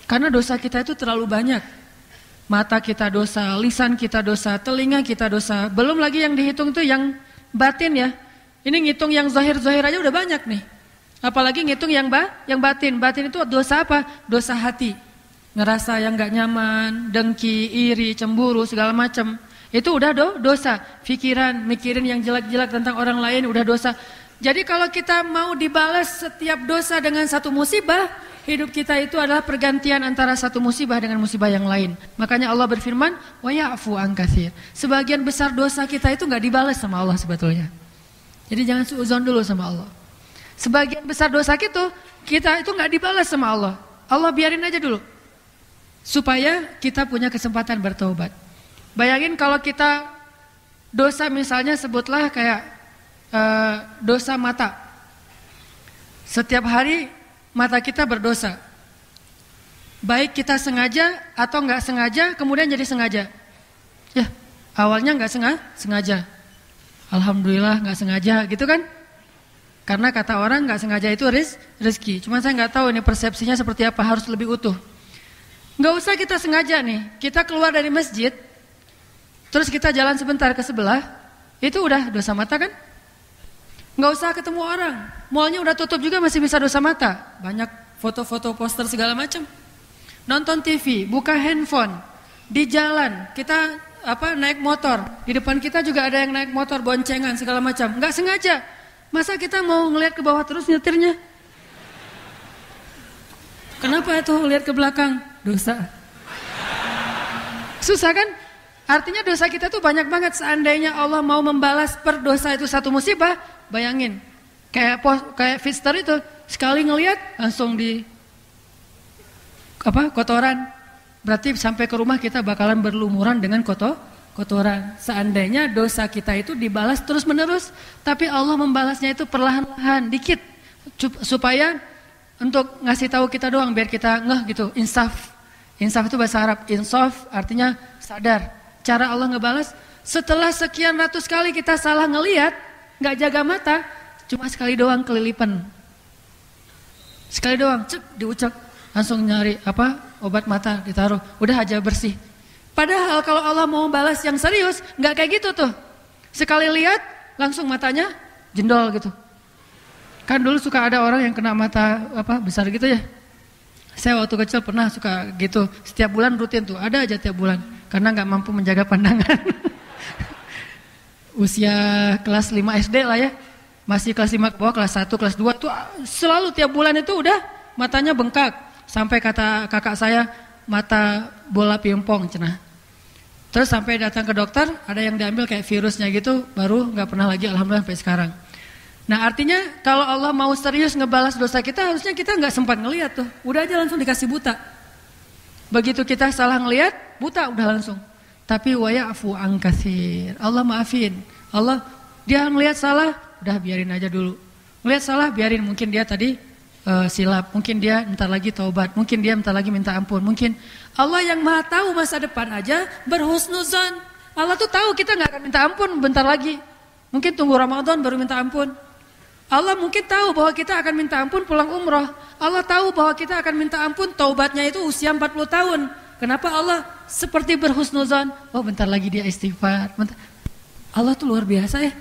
Karena dosa kita itu terlalu banyak. Mata kita dosa, lisan kita dosa, telinga kita dosa. Belum lagi yang dihitung tuh yang batin ya. Ini ngitung yang zahir-zahir aja udah banyak nih. Apalagi ngitung yang batin. Batin itu dosa apa? Dosa hati. Ngerasa yang gak nyaman, dengki, iri, cemburu, segala macam. Itu udah dosa. Mikirin yang jelek-jelek tentang orang lain udah dosa. Jadi kalau kita mau dibalas setiap dosa dengan satu musibah, hidup kita itu adalah pergantian antara satu musibah dengan musibah yang lain. Makanya Allah berfirman, wa ya'fu an katsir. Sebagian besar dosa kita itu gak dibalas sama Allah sebetulnya. Jadi jangan suudzon dulu sama Allah. Sebagian besar dosa kita itu nggak dibalas sama Allah. Allah biarin aja dulu. Supaya kita punya kesempatan bertobat. Bayangin kalau kita Dosa misalnya sebutlah kayak dosa mata. Setiap hari mata kita berdosa. Baik kita sengaja atau nggak sengaja, kemudian jadi sengaja. Ya, awalnya nggak sengaja. Alhamdulillah nggak sengaja, gitu kan? Karena kata orang nggak sengaja itu rezeki. Cuma saya nggak tahu ini persepsinya seperti apa, harus lebih utuh. Nggak usah kita sengaja nih, kita keluar dari masjid, terus kita jalan sebentar ke sebelah, itu udah dosa mata kan? Nggak usah ketemu orang, mallnya udah tutup juga masih bisa dosa mata. Banyak foto-foto, poster segala macam. Nonton TV, buka handphone, di jalan kita naik motor, di depan kita juga ada yang naik motor boncengan segala macam. Nggak sengaja, masa kita mau ngelihat ke bawah terus nyetirnya? Kenapa itu lihat ke belakang? Dosa. Susah kan? Artinya dosa kita tuh banyak banget. Seandainya Allah mau membalas per dosa itu satu musibah, bayangin. Kayak Fister itu, sekali ngelihat langsung di kotoran. Berarti sampai ke rumah kita bakalan berlumuran dengan kotoran. Seandainya dosa kita itu dibalas terus menerus, tapi Allah membalasnya itu perlahan-lahan, dikit, supaya untuk ngasih tahu kita doang biar kita ngeh gitu. Insaf itu bahasa Arab, insaf artinya sadar. Cara Allah ngebalas, setelah sekian ratus kali kita salah ngelihat, nggak jaga mata, cuma sekali doang kelilipan. Sekali doang, diucap, langsung nyari obat mata ditaruh, udah aja bersih. Padahal kalau Allah mau balas yang serius, nggak kayak gitu tuh. Sekali lihat, langsung matanya jendol gitu. Kan dulu suka ada orang yang kena mata besar gitu ya. Saya waktu kecil pernah suka gitu. Setiap bulan rutin tuh, ada aja tiap bulan. Karena nggak mampu menjaga pandangan. Usia kelas 5 SD lah ya. Masih kelas 5 ke bawah, kelas 1, kelas 2 tuh selalu tiap bulan itu udah matanya bengkak. Sampai kata kakak saya, mata bola pingpong cenah. Terus sampai datang ke dokter, ada yang diambil kayak virusnya gitu, baru nggak pernah lagi, alhamdulillah sampai sekarang. Nah artinya kalau Allah mau serius ngebalas dosa kita, harusnya kita nggak sempat ngelihat tuh, udah aja langsung dikasih buta. Begitu kita salah ngelihat, buta udah langsung. Tapi wa ya'fu an katsir, Allah maafin. Allah dia ngelihat salah, udah biarin aja dulu. Ngelihat salah, biarin, mungkin dia tadi silap, mungkin dia bentar lagi taubat, mungkin dia bentar lagi minta ampun, mungkin Allah yang maha tahu masa depan aja berhusnuzan. Allah tuh tahu kita nggak akan minta ampun bentar lagi. Mungkin tunggu Ramadan baru minta ampun. Allah mungkin tahu bahwa kita akan minta ampun pulang umroh. Allah tahu bahwa kita akan minta ampun taubatnya itu usia 40 tahun. Kenapa Allah seperti berhusnuzan? Oh bentar lagi dia istighfar. Allah tuh luar biasa ya.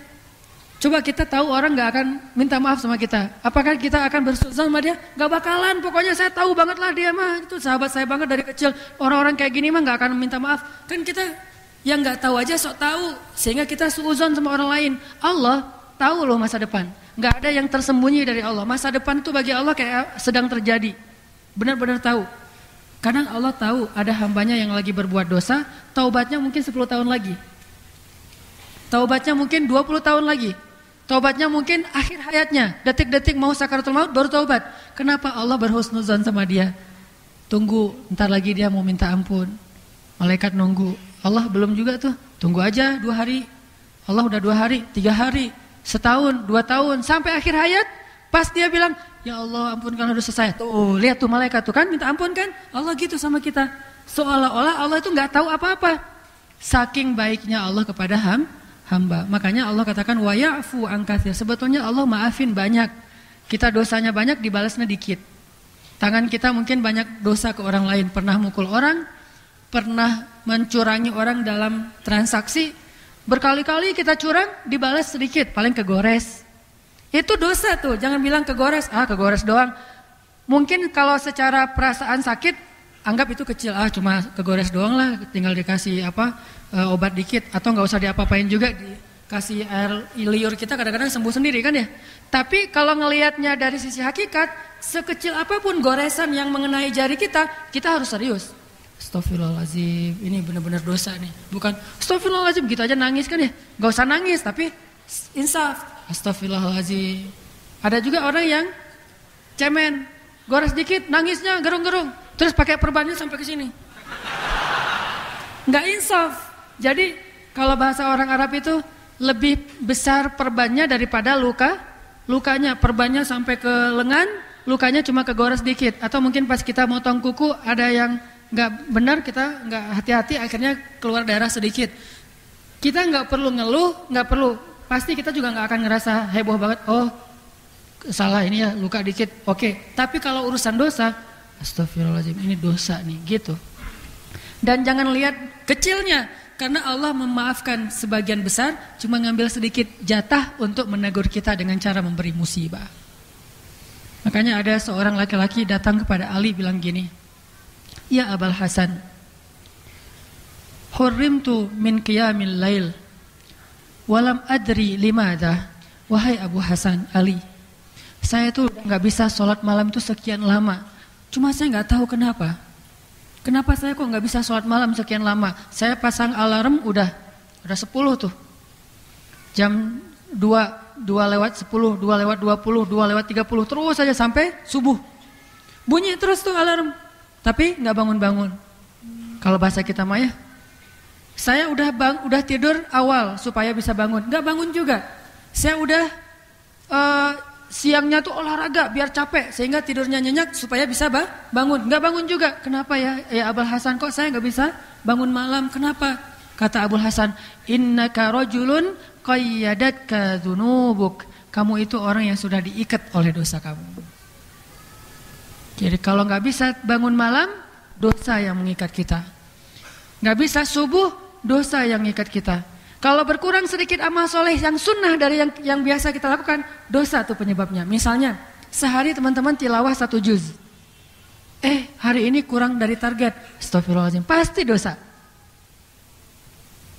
Coba kita tahu orang gak akan minta maaf sama kita. Apakah kita akan berhusnuzan sama dia? Gak bakalan, pokoknya saya tahu banget lah dia mah. Itu sahabat saya banget dari kecil. Orang-orang kayak gini mah gak akan minta maaf. Kan kita yang gak tahu aja sok tahu. Sehingga kita suuzon sama orang lain. Allah tahu loh masa depan. Gak ada yang tersembunyi dari Allah. Masa depan itu bagi Allah kayak sedang terjadi. Benar-benar tahu. Karena Allah tahu ada hambanya yang lagi berbuat dosa, taubatnya mungkin 10 tahun lagi. Taubatnya mungkin 20 tahun lagi. Taubatnya mungkin akhir hayatnya. Detik-detik mau sakaratul maut baru taubat. Kenapa Allah berhusnuzan sama dia? Tunggu, ntar lagi dia mau minta ampun. Malaikat nunggu. Allah belum juga tuh. Tunggu aja 2 hari. Allah udah 2 hari, 3 hari. Setahun, 2 tahun, sampai akhir hayat, pas dia bilang, ya Allah ampunkan dosa saya. Tuh, lihat tuh malaikat tuh kan, minta ampun kan? Allah gitu sama kita. Seolah-olah Allah itu nggak tahu apa-apa. Saking baiknya Allah kepada hamba. Makanya Allah katakan, wa ya'fu an katsir. Sebetulnya Allah maafin banyak. Kita dosanya banyak, dibalasnya dikit. Tangan kita mungkin banyak dosa ke orang lain. Pernah mukul orang, pernah mencurangi orang dalam transaksi. Berkali-kali kita curang, dibalas sedikit, paling kegores. Itu dosa tuh, jangan bilang kegores, kegores doang. Mungkin kalau secara perasaan sakit, anggap itu kecil, cuma kegores doang lah, tinggal dikasih obat dikit, atau nggak usah diapa-apain juga, dikasih air liur kita kadang-kadang sembuh sendiri kan ya. Tapi kalau ngelihatnya dari sisi hakikat, sekecil apapun goresan yang mengenai jari kita harus serius. Astagfirullahaladzim, ini benar-benar dosa nih. Bukan astagfirullahaladzim gitu aja nangis kan ya. Gak usah nangis tapi insaf. Astagfirullahaladzim. Ada juga orang yang cemen, gores dikit nangisnya gerung-gerung. Terus pakai perbannya sampai ke sini. Gak insaf. Jadi Kalau bahasa orang Arab itu lebih besar perbannya daripada lukanya. Perbannya sampai ke lengan, lukanya cuma kegores dikit. Atau mungkin pas kita motong kuku ada yang nggak benar, kita nggak hati-hati, akhirnya keluar darah sedikit. Kita nggak perlu ngeluh, nggak perlu. Pasti kita juga nggak akan ngerasa heboh banget. Oh, salah ini ya, luka dikit. Oke. Tapi kalau urusan dosa, astagfirullahaladzim, ini dosa nih, gitu. Dan jangan lihat kecilnya, karena Allah memaafkan sebagian besar, cuma ngambil sedikit jatah untuk menegur kita dengan cara memberi musibah. Makanya ada seorang laki-laki datang kepada Ali bilang gini, ya Abul Hasan, hurrimtu min qiyamil lail, walam adri limadha. Wahai Abu Hasan, Ali, saya tuh gak bisa sholat malam tuh sekian lama, cuma saya gak tahu kenapa. Kenapa saya kok nggak bisa sholat malam sekian lama? Saya pasang alarm udah 10 tuh. Jam 2 lewat 10, 2 lewat 20, 2 lewat 30, terus saja sampai subuh. Bunyi terus tuh alarm. Tapi nggak bangun-bangun. Kalau bahasa kita mah ya, saya udah tidur awal supaya bisa bangun. Nggak bangun juga. Saya udah siangnya tuh olahraga biar capek sehingga tidurnya nyenyak supaya bisa bangun. Nggak bangun juga. Kenapa ya Abul Hasan, kok saya nggak bisa bangun malam? Kenapa? Kata Abul Hasan, innaka rajulun qayyadatka dzunubuk. Kamu itu orang yang sudah diikat oleh dosa kamu. Jadi kalau nggak bisa bangun malam, dosa yang mengikat kita. Nggak bisa subuh, dosa yang mengikat kita. Kalau berkurang sedikit amal soleh yang sunnah dari yang biasa kita lakukan, dosa itu penyebabnya. Misalnya, sehari teman-teman tilawah 1 juz. Hari ini kurang dari target. Astagfirullahaladzim, pasti dosa.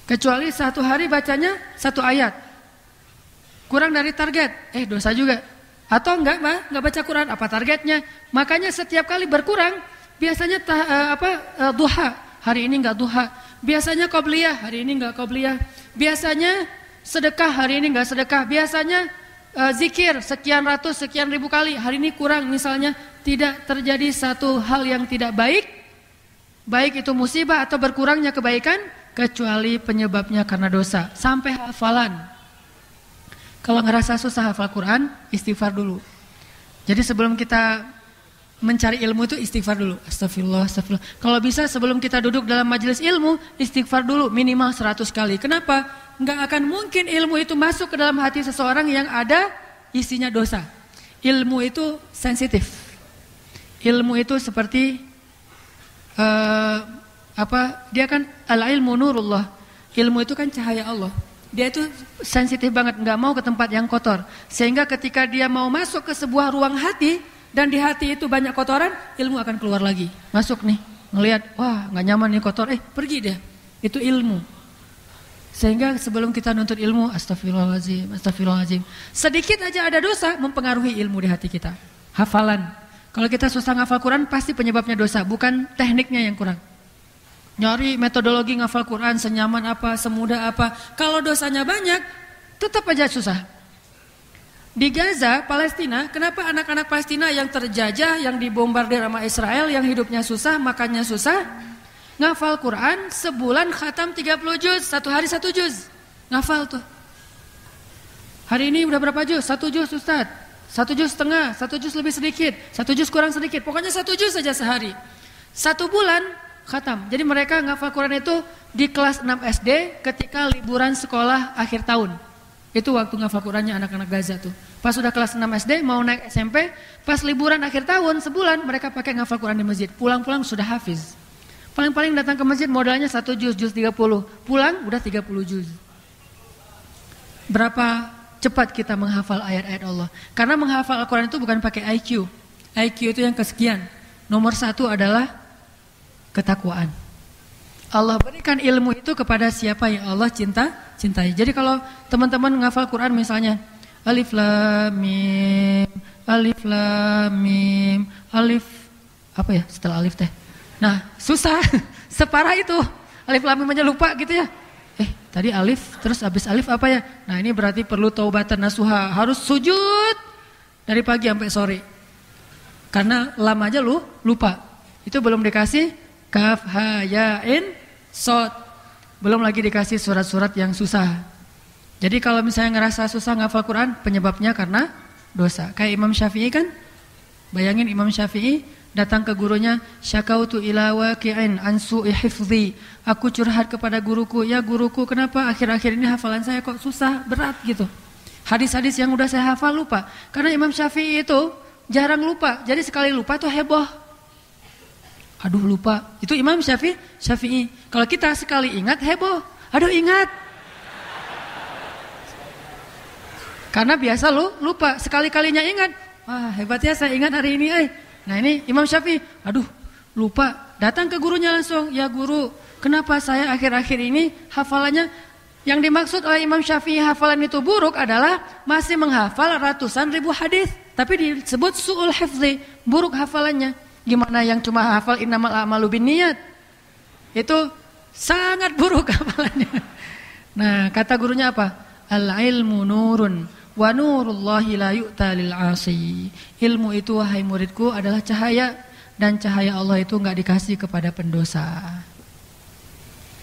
Kecuali 1 hari bacanya 1 ayat. Kurang dari target, dosa juga. Atau enggak baca Quran, apa targetnya? Makanya setiap kali berkurang, biasanya duha. Hari ini enggak duha. Biasanya qobliyah, hari ini enggak qobliyah. Biasanya sedekah, hari ini enggak sedekah. Biasanya zikir sekian ratus, sekian ribu kali, hari ini kurang. Misalnya tidak terjadi satu hal yang tidak baik, baik itu musibah atau berkurangnya kebaikan, kecuali penyebabnya karena dosa. Sampai hafalan. Kalau ngerasa susah hafal Quran, istighfar dulu. Jadi sebelum kita mencari ilmu itu istighfar dulu. Astagfirullah. Kalau bisa sebelum kita duduk dalam majelis ilmu, istighfar dulu minimal 100 kali. Kenapa? Nggak akan mungkin ilmu itu masuk ke dalam hati seseorang yang ada isinya dosa. Ilmu itu sensitif. Ilmu itu seperti dia kan al-ilmu nurullah. Ilmu itu kan cahaya Allah. Dia itu sensitif banget, nggak mau ke tempat yang kotor. Sehingga ketika dia mau masuk ke sebuah ruang hati, dan di hati itu banyak kotoran, ilmu akan keluar lagi. Masuk nih, ngelihat, wah nggak nyaman nih kotor, pergi dia. Itu ilmu. Sehingga sebelum kita nuntut ilmu, astagfirullahaladzim. Sedikit aja ada dosa, mempengaruhi ilmu di hati kita. Hafalan. Kalau kita susah ngafal Quran, pasti penyebabnya dosa, bukan tekniknya yang kurang. Nyari metodologi ngafal Quran, senyaman apa, semudah apa. Kalau dosanya banyak, tetap aja susah. Di Gaza, Palestina, kenapa anak-anak Palestina yang terjajah, yang dibombardir sama Israel, yang hidupnya susah, makannya susah, ngafal Quran sebulan khatam 30 juz, 1 hari 1 juz. Ngafal tuh. Hari ini udah berapa juz? 1 juz Ustaz. 1 juz setengah, 1 juz lebih sedikit, 1 juz kurang sedikit. Pokoknya 1 juz saja sehari. 1 bulan khatam. Jadi mereka ngafal Quran itu di kelas 6 SD ketika liburan sekolah akhir tahun. Itu waktu ngafal Qurannya anak-anak Gaza tuh. Pas sudah kelas 6 SD mau naik SMP, pas liburan akhir tahun sebulan mereka pakai ngafal Quran di masjid. Pulang-pulang sudah hafiz. Paling-paling datang ke masjid modalnya 1 juz 30. Pulang udah 30 juz. Berapa cepat kita menghafal ayat-ayat Allah? Karena menghafal Al-Quran itu bukan pakai IQ. IQ itu yang kesekian. Nomor 1 adalah ketakwaan. Allah berikan ilmu itu kepada siapa yang Allah cintai. Jadi kalau teman-teman menghafal Quran misalnya Alif Lam Mim, Alif Lam Mim, Alif apa ya setelah alif teh? Nah susah, separah itu Alif Lam Mim aja lupa gitu ya. Tadi alif terus habis alif apa ya? Nah ini berarti perlu taubatan nasuha, harus sujud dari pagi sampai sore. Karena lam aja lupa. Itu belum dikasih kaf ha ya in sod. belum lagi dikasih surat-surat yang susah. Jadi kalau misalnya ngerasa susah ngafal Quran, penyebabnya karena dosa. Kayak Imam Syafi'i kan, bayangin Imam Syafi'i datang ke gurunya, syakautu ila waqi'in an su'i hifzi. Aku curhat kepada guruku, ya guruku kenapa akhir-akhir ini hafalan saya kok susah, berat gitu. Hadis-hadis yang udah saya hafal lupa. Karena Imam Syafi'i itu jarang lupa, jadi sekali lupa tuh heboh. Aduh lupa, itu Imam Syafi'i. Kalau kita sekali ingat heboh, aduh ingat. Karena biasa lupa, sekali-kalinya ingat. Wah hebat ya saya ingat hari ini. Nah ini Imam Syafi'i, aduh lupa. Datang ke gurunya langsung, ya guru kenapa saya akhir-akhir ini hafalannya. Yang dimaksud oleh Imam Syafi'i hafalan itu buruk adalah masih menghafal ratusan ribu hadis. Tapi disebut su'ul hifzi, buruk hafalannya. Gimana yang cuma hafal innamal a'malu binniyat? Itu sangat buruk hafalannya. Nah kata gurunya apa? Al-ilmu nurun wa nurullahi la yu'ta lil 'asi. Ilmu itu wahai muridku adalah cahaya, dan cahaya Allah itu enggak dikasih kepada pendosa.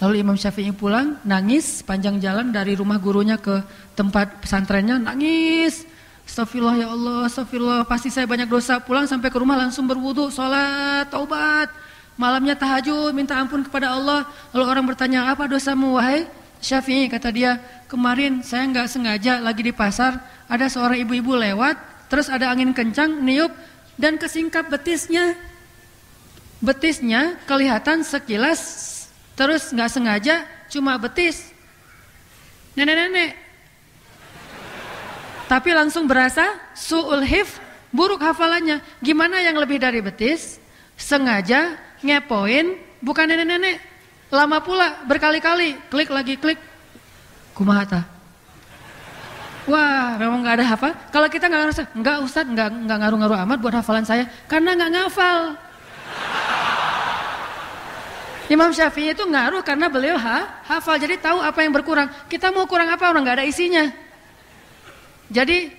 Lalu Imam Syafi'i pulang nangis panjang jalan dari rumah gurunya ke tempat pesantrennya, nangis. Astagfirullah ya Allah, astagfirullah, pasti saya banyak dosa. Pulang sampai ke rumah langsung berwudu, sholat, taubat. Malamnya tahajud, minta ampun kepada Allah. Lalu orang bertanya, apa dosamu wahai Syafi'i? Kata dia, kemarin saya nggak sengaja lagi di pasar, ada seorang ibu-ibu lewat, terus ada angin kencang, niup, dan kesingkap betisnya. Betisnya kelihatan sekilas, terus nggak sengaja cuma betis nenek-nenek. Tapi langsung berasa su'ul hif, buruk hafalannya. Gimana yang lebih dari betis? Sengaja ngepoin, bukan nenek-nenek. Lama pula, berkali-kali, klik lagi klik. Kumaha tah? Wah, memang nggak ada hafal. Kalau kita nggak ngerasa, nggak Ustadz, nggak ngaruh-ngaruh amat buat hafalan saya, karena nggak ngafal. Imam Syafi'i itu ngaruh karena beliau hafal, jadi tahu apa yang berkurang. Kita mau kurang apa, orang nggak ada isinya. Jadi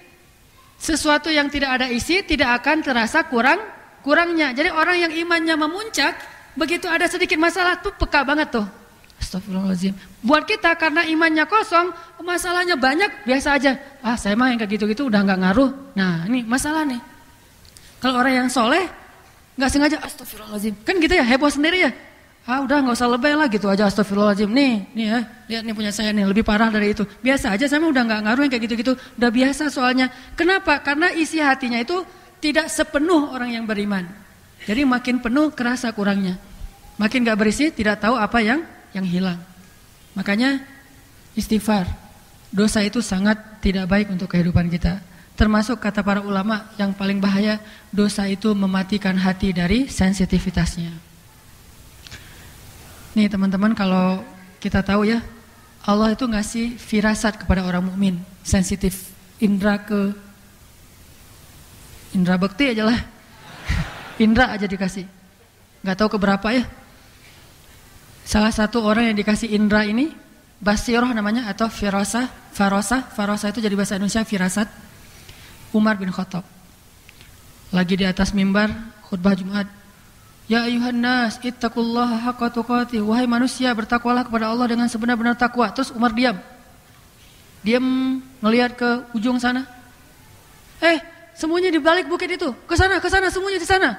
sesuatu yang tidak ada isi tidak akan terasa kurangnya. Jadi orang yang imannya memuncak, begitu ada sedikit masalah tuh peka banget tuh. Astagfirullahaladzim. Buat kita karena imannya kosong, masalahnya banyak, biasa aja. Ah saya mah yang kayak gitu-gitu udah nggak ngaruh. Nah ini masalah nih. Kalau orang yang soleh nggak sengaja, astagfirullahaladzim. Kan gitu ya, heboh sendiri ya. Ah udah nggak usah lebay lah gitu aja, astagfirullahaladzim. Nih ya, lihat nih punya saya nih, lebih parah dari itu. Biasa aja, saya mah udah nggak ngaruh yang kayak gitu-gitu. Udah biasa soalnya. Kenapa? Karena isi hatinya itu tidak sepenuh orang yang beriman. Jadi makin penuh kerasa kurangnya. Makin nggak berisi, tidak tahu apa yang hilang. Makanya istighfar. Dosa itu sangat tidak baik untuk kehidupan kita. Termasuk kata para ulama yang paling bahaya, dosa itu mematikan hati dari sensitivitasnya. Nih teman-teman, kalau kita tahu ya, Allah itu ngasih firasat kepada orang mukmin, sensitif, indra bekti aja lah, indra aja dikasih, nggak tahu keberapa ya. Salah satu orang yang dikasih indra ini, basiroh namanya atau farosah itu jadi bahasa Indonesia firasat. Umar bin Khattab lagi di atas mimbar khutbah Jumat. Ya ayuhan nas, ittaqullaha haqqa tuqatih. Wahai manusia, bertakwalah kepada Allah dengan sebenar-benar takwa. Terus Umar diam ngelihat ke ujung sana. Semuanya di balik bukit itu. Ke sana, semuanya di sana.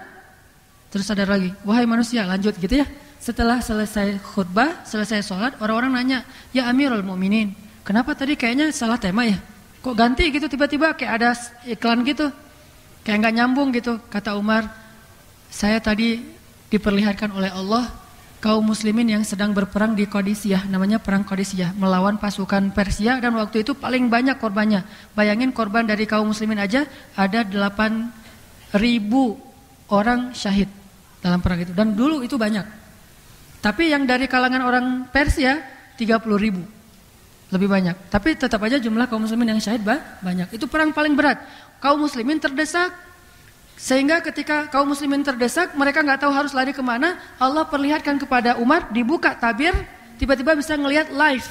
Terus sadar lagi, wahai manusia, lanjut gitu ya. Setelah selesai khutbah, selesai sholat, orang-orang nanya, ya Amirul Mukminin, kenapa tadi kayaknya salah tema ya? Kok ganti gitu tiba-tiba, kayak ada iklan gitu, kayak nggak nyambung gitu. Kata Umar, saya tadi diperlihatkan oleh Allah kaum muslimin yang sedang berperang di Qadisiyah, namanya perang Qadisiyah, melawan pasukan Persia, dan waktu itu paling banyak korbannya. Bayangin korban dari kaum muslimin aja ada 8.000 orang syahid dalam perang itu, dan dulu itu banyak. Tapi yang dari kalangan orang Persia 30.000, lebih banyak. Tapi tetap aja jumlah kaum muslimin yang syahid banyak. Itu perang paling berat. Kaum muslimin terdesak. Sehingga ketika kaum muslimin terdesak, mereka nggak tahu harus lari kemana. Allah perlihatkan kepada Umar, dibuka tabir, tiba-tiba bisa ngelihat live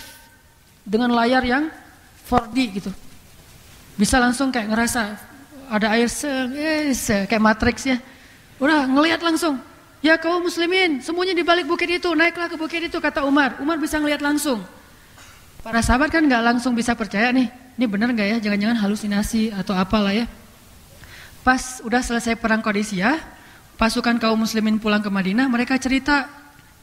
dengan layar yang 4D gitu. Bisa langsung kayak ngerasa ada air kayak Matrix ya. Udah ngelihat langsung. Ya kaum muslimin, sembunyi di balik bukit itu, naiklah ke bukit itu, kata Umar. Umar bisa ngelihat langsung. Para sahabat kan nggak langsung bisa percaya nih, ini bener nggak ya, jangan-jangan halusinasi atau apalah ya. Pas udah selesai perang Qadisiyah, pasukan kaum muslimin pulang ke Madinah, mereka cerita.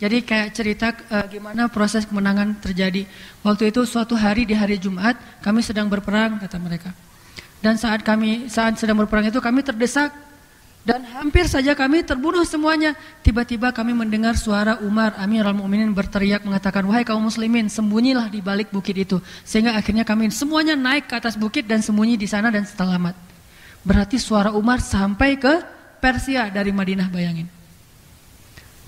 Jadi kayak cerita gimana proses kemenangan terjadi. Waktu itu suatu hari di hari Jumat, kami sedang berperang, kata mereka. Dan saat sedang berperang itu kami terdesak dan hampir saja kami terbunuh semuanya. Tiba-tiba kami mendengar suara Umar Amirul Mukminin berteriak mengatakan, wahai kaum muslimin, sembunyilah di balik bukit itu. Sehingga akhirnya kami semuanya naik ke atas bukit dan sembunyi di sana dan selamat. Berarti suara Umar sampai ke Persia dari Madinah, bayangin.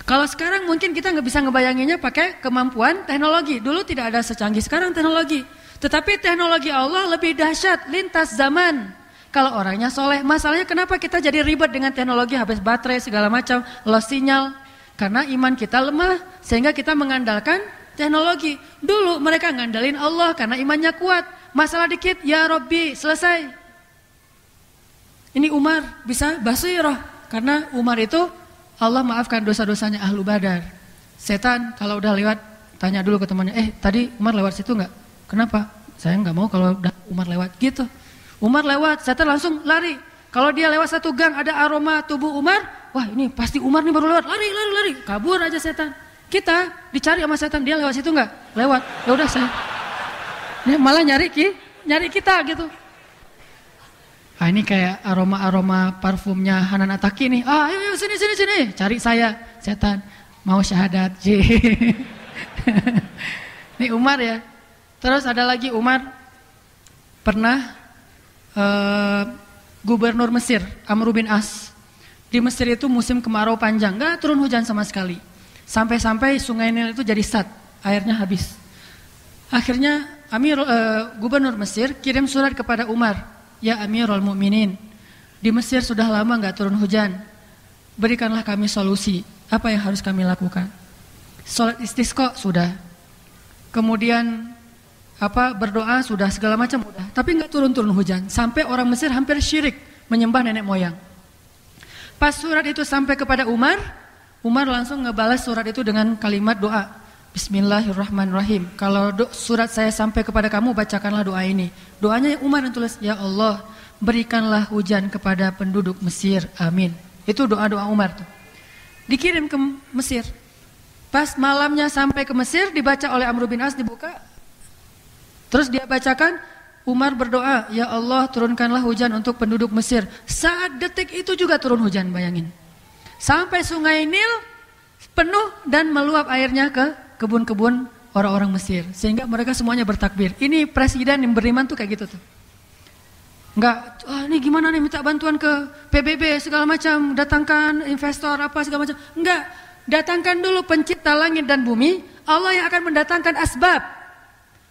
Kalau sekarang mungkin kita nggak bisa ngebayanginnya pakai kemampuan teknologi. Dulu tidak ada secanggih sekarang teknologi. Tetapi teknologi Allah lebih dahsyat, lintas zaman. Kalau orangnya soleh, masalahnya kenapa kita jadi ribet dengan teknologi, habis baterai segala macam, lost sinyal. Karena iman kita lemah, sehingga kita mengandalkan teknologi. Dulu mereka ngandalin Allah karena imannya kuat. Masalah dikit, ya Rabbi, selesai. Ini Umar bisa basirah, karena Umar itu Allah maafkan dosa-dosanya ahlu Badar. Setan kalau udah lewat tanya dulu ke temannya, tadi Umar lewat situ nggak? Kenapa? Saya nggak mau kalau udah Umar lewat gitu. Umar lewat, setan langsung lari. Kalau dia lewat satu gang ada aroma tubuh Umar, wah ini pasti Umar nih baru lewat, lari, kabur aja setan. Kita dicari sama setan, dia lewat situ nggak? Lewat, ya udah saya. Dia malah nyari kita gitu. Ah ini kayak aroma parfumnya Hanan Ataki nih. Ah ayo sini. Cari saya, setan. Mau syahadat. Ini Umar ya. Terus ada lagi Umar pernah gubernur Mesir, Amr bin As. Di Mesir itu musim kemarau panjang, gak turun hujan sama sekali. Sampai-sampai sungai Nil itu jadi sat, airnya habis. Akhirnya gubernur Mesir kirim surat kepada Umar. Ya Amirul Mukminin, di Mesir sudah lama nggak turun hujan. Berikanlah kami solusi. Apa yang harus kami lakukan? Salat istisqa sudah. Kemudian berdoa sudah, segala macam udah. Tapi nggak turun hujan. Sampai orang Mesir hampir syirik menyembah nenek moyang. Pas surat itu sampai kepada Umar langsung ngebalas surat itu dengan kalimat doa. Bismillahirrahmanirrahim. Kalau surat saya sampai kepada kamu, bacakanlah doa ini. Doanya Umar yang tulis, ya Allah, berikanlah hujan kepada penduduk Mesir, amin. Itu doa-doa Umar tuh. Dikirim ke Mesir. Pas malamnya sampai ke Mesir, dibaca oleh Amr bin As, dibuka. Terus dia bacakan, Umar berdoa, ya Allah turunkanlah hujan untuk penduduk Mesir. Saat detik itu juga turun hujan, bayangin. Sampai sungai Nil penuh dan meluap airnya ke kebun-kebun orang-orang Mesir, sehingga mereka semuanya bertakbir. Ini presiden yang beriman tuh kayak gitu tuh. Enggak, ini gimana nih minta bantuan ke PBB segala macam, datangkan investor apa segala macam. Enggak, datangkan dulu pencipta langit dan bumi, Allah yang akan mendatangkan asbab.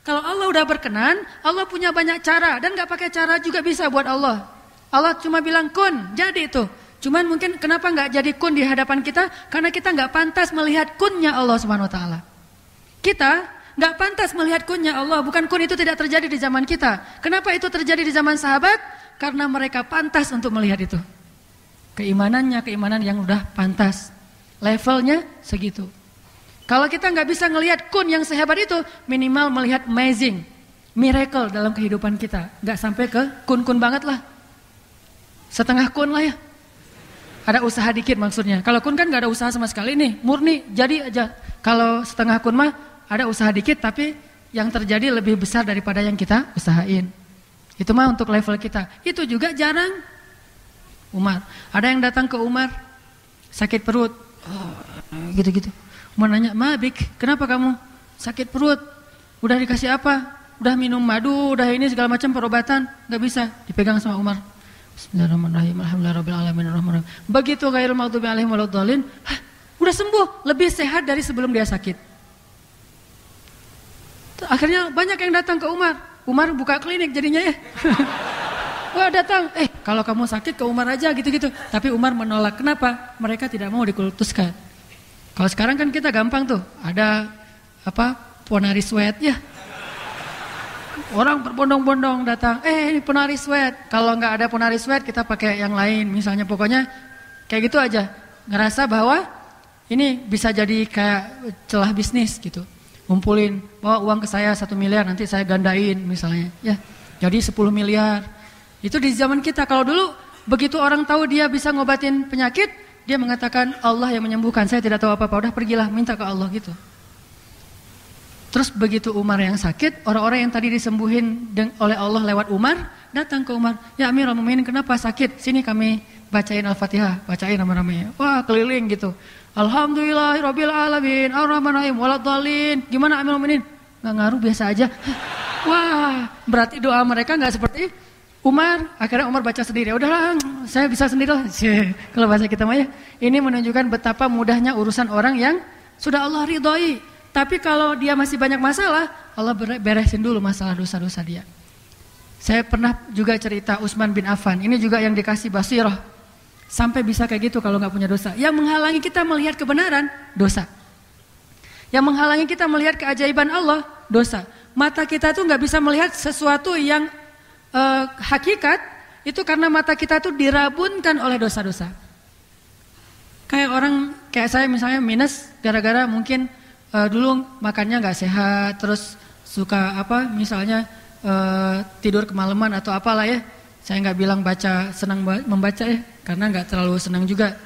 Kalau Allah udah berkenan, Allah punya banyak cara dan enggak pakai cara juga bisa buat Allah. Allah cuma bilang kun, jadi itu. Cuman mungkin kenapa enggak jadi kun di hadapan kita? Karena kita enggak pantas melihat kunnya Allah Subhanahu wa taala. Kita nggak pantas melihat kunnya Allah. Bukan kun itu tidak terjadi di zaman kita. Kenapa itu terjadi di zaman sahabat? Karena mereka pantas untuk melihat itu. Keimanan yang udah pantas. Levelnya segitu. Kalau kita nggak bisa ngelihat kun yang sehebat itu, minimal melihat amazing, miracle dalam kehidupan kita. Nggak sampai ke kun-kun banget lah. Setengah kun lah ya. Ada usaha dikit maksudnya. Kalau kun kan nggak ada usaha sama sekali nih, murni jadi aja. Kalau setengah kun mah ada usaha dikit tapi yang terjadi lebih besar daripada yang kita usahain. Itu mah untuk level kita. Itu juga jarang. Umar, ada yang datang ke Umar sakit perut, gitu-gitu. Umar nanya, Mabik, kenapa kamu sakit perut? Udah dikasih apa? Udah minum madu, udah ini segala macam perobatan, nggak bisa. Dipegang sama Umar. Bismillahirrahmanirrahim. Alhamdulillahirabbil alamin. Begitu ghairil maghdubi alaihim waladdallin, udah sembuh, lebih sehat dari sebelum dia sakit. Akhirnya banyak yang datang ke Umar. Umar buka klinik jadinya ya. Wah datang, kalau kamu sakit ke Umar aja gitu-gitu. Tapi Umar menolak. Kenapa? Mereka tidak mau dikultuskan. Kalau sekarang kan kita gampang tuh. Ada ponari sweat ya. Orang berbondong-bondong datang. Ini ponari sweat. Kalau nggak ada ponari sweat kita pakai yang lain. Misalnya pokoknya kayak gitu aja. Ngerasa bahwa ini bisa jadi kayak celah bisnis gitu. Ngumpulin, bawa uang ke saya 1 miliar, nanti saya gandain misalnya. Ya, jadi 10 miliar. Itu di zaman kita. Kalau dulu begitu orang tahu dia bisa ngobatin penyakit, dia mengatakan Allah yang menyembuhkan, saya tidak tahu apa-apa, udah pergilah minta ke Allah gitu. Terus begitu Umar yang sakit, orang-orang yang tadi disembuhin oleh Allah lewat Umar, datang ke Umar, ya Amirul Mukminin kenapa sakit? Sini kami bacain Al-Fatihah, bacain rame-rame. Wah keliling gitu. Alhamdulillahirabbil alamin, arrahmanirrahim, waladdallin. Gimana Amirul Mukminin? Nggak ngaruh, biasa aja. Wah, berarti doa mereka nggak seperti Umar. Akhirnya Umar baca sendiri. Udahlah, saya bisa sendiri lah. Kalau bahasa kita mah ya. Ini menunjukkan betapa mudahnya urusan orang yang sudah Allah ridhoi. Tapi kalau dia masih banyak masalah, Allah beresin dulu masalah dosa-dosa dia. Saya pernah juga cerita Utsman bin Affan. Ini juga yang dikasih basirah. Sampai bisa kayak gitu kalau nggak punya dosa. Yang menghalangi kita melihat kebenaran, dosa. Yang menghalangi kita melihat keajaiban Allah, dosa. Mata kita tuh nggak bisa melihat sesuatu yang hakikat, itu karena mata kita tuh dirabunkan oleh dosa-dosa. Kayak saya misalnya minus gara-gara mungkin dulu makannya nggak sehat, terus suka misalnya tidur kemalaman atau apalah ya. Saya nggak bilang senang membaca ya, karena nggak terlalu senang juga.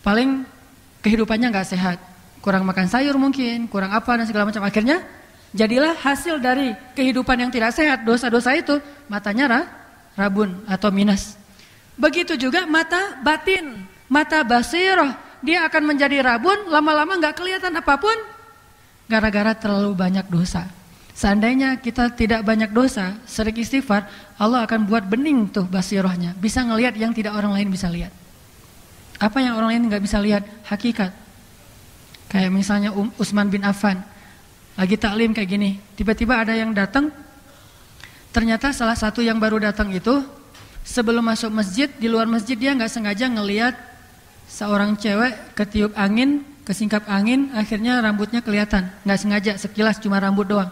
Paling kehidupannya nggak sehat, kurang makan sayur mungkin, kurang apa dan segala macam. Akhirnya jadilah hasil dari kehidupan yang tidak sehat, dosa-dosa itu matanya rabun atau minus. Begitu juga mata batin, mata basirah, dia akan menjadi rabun, lama-lama nggak kelihatan apapun. Gara-gara terlalu banyak dosa. Seandainya kita tidak banyak dosa, sering istighfar, Allah akan buat bening tuh basirahnya. Bisa ngelihat yang tidak orang lain bisa lihat. Apa yang orang lain nggak bisa lihat? Hakikat. Kayak misalnya Utsman bin Affan. Lagi taklim kayak gini. Tiba-tiba ada yang datang. Ternyata salah satu yang baru datang itu, sebelum masuk masjid, di luar masjid dia nggak sengaja ngelihat seorang cewek ketiup angin, kesingkap angin, akhirnya rambutnya kelihatan. Nggak sengaja, sekilas cuma rambut doang.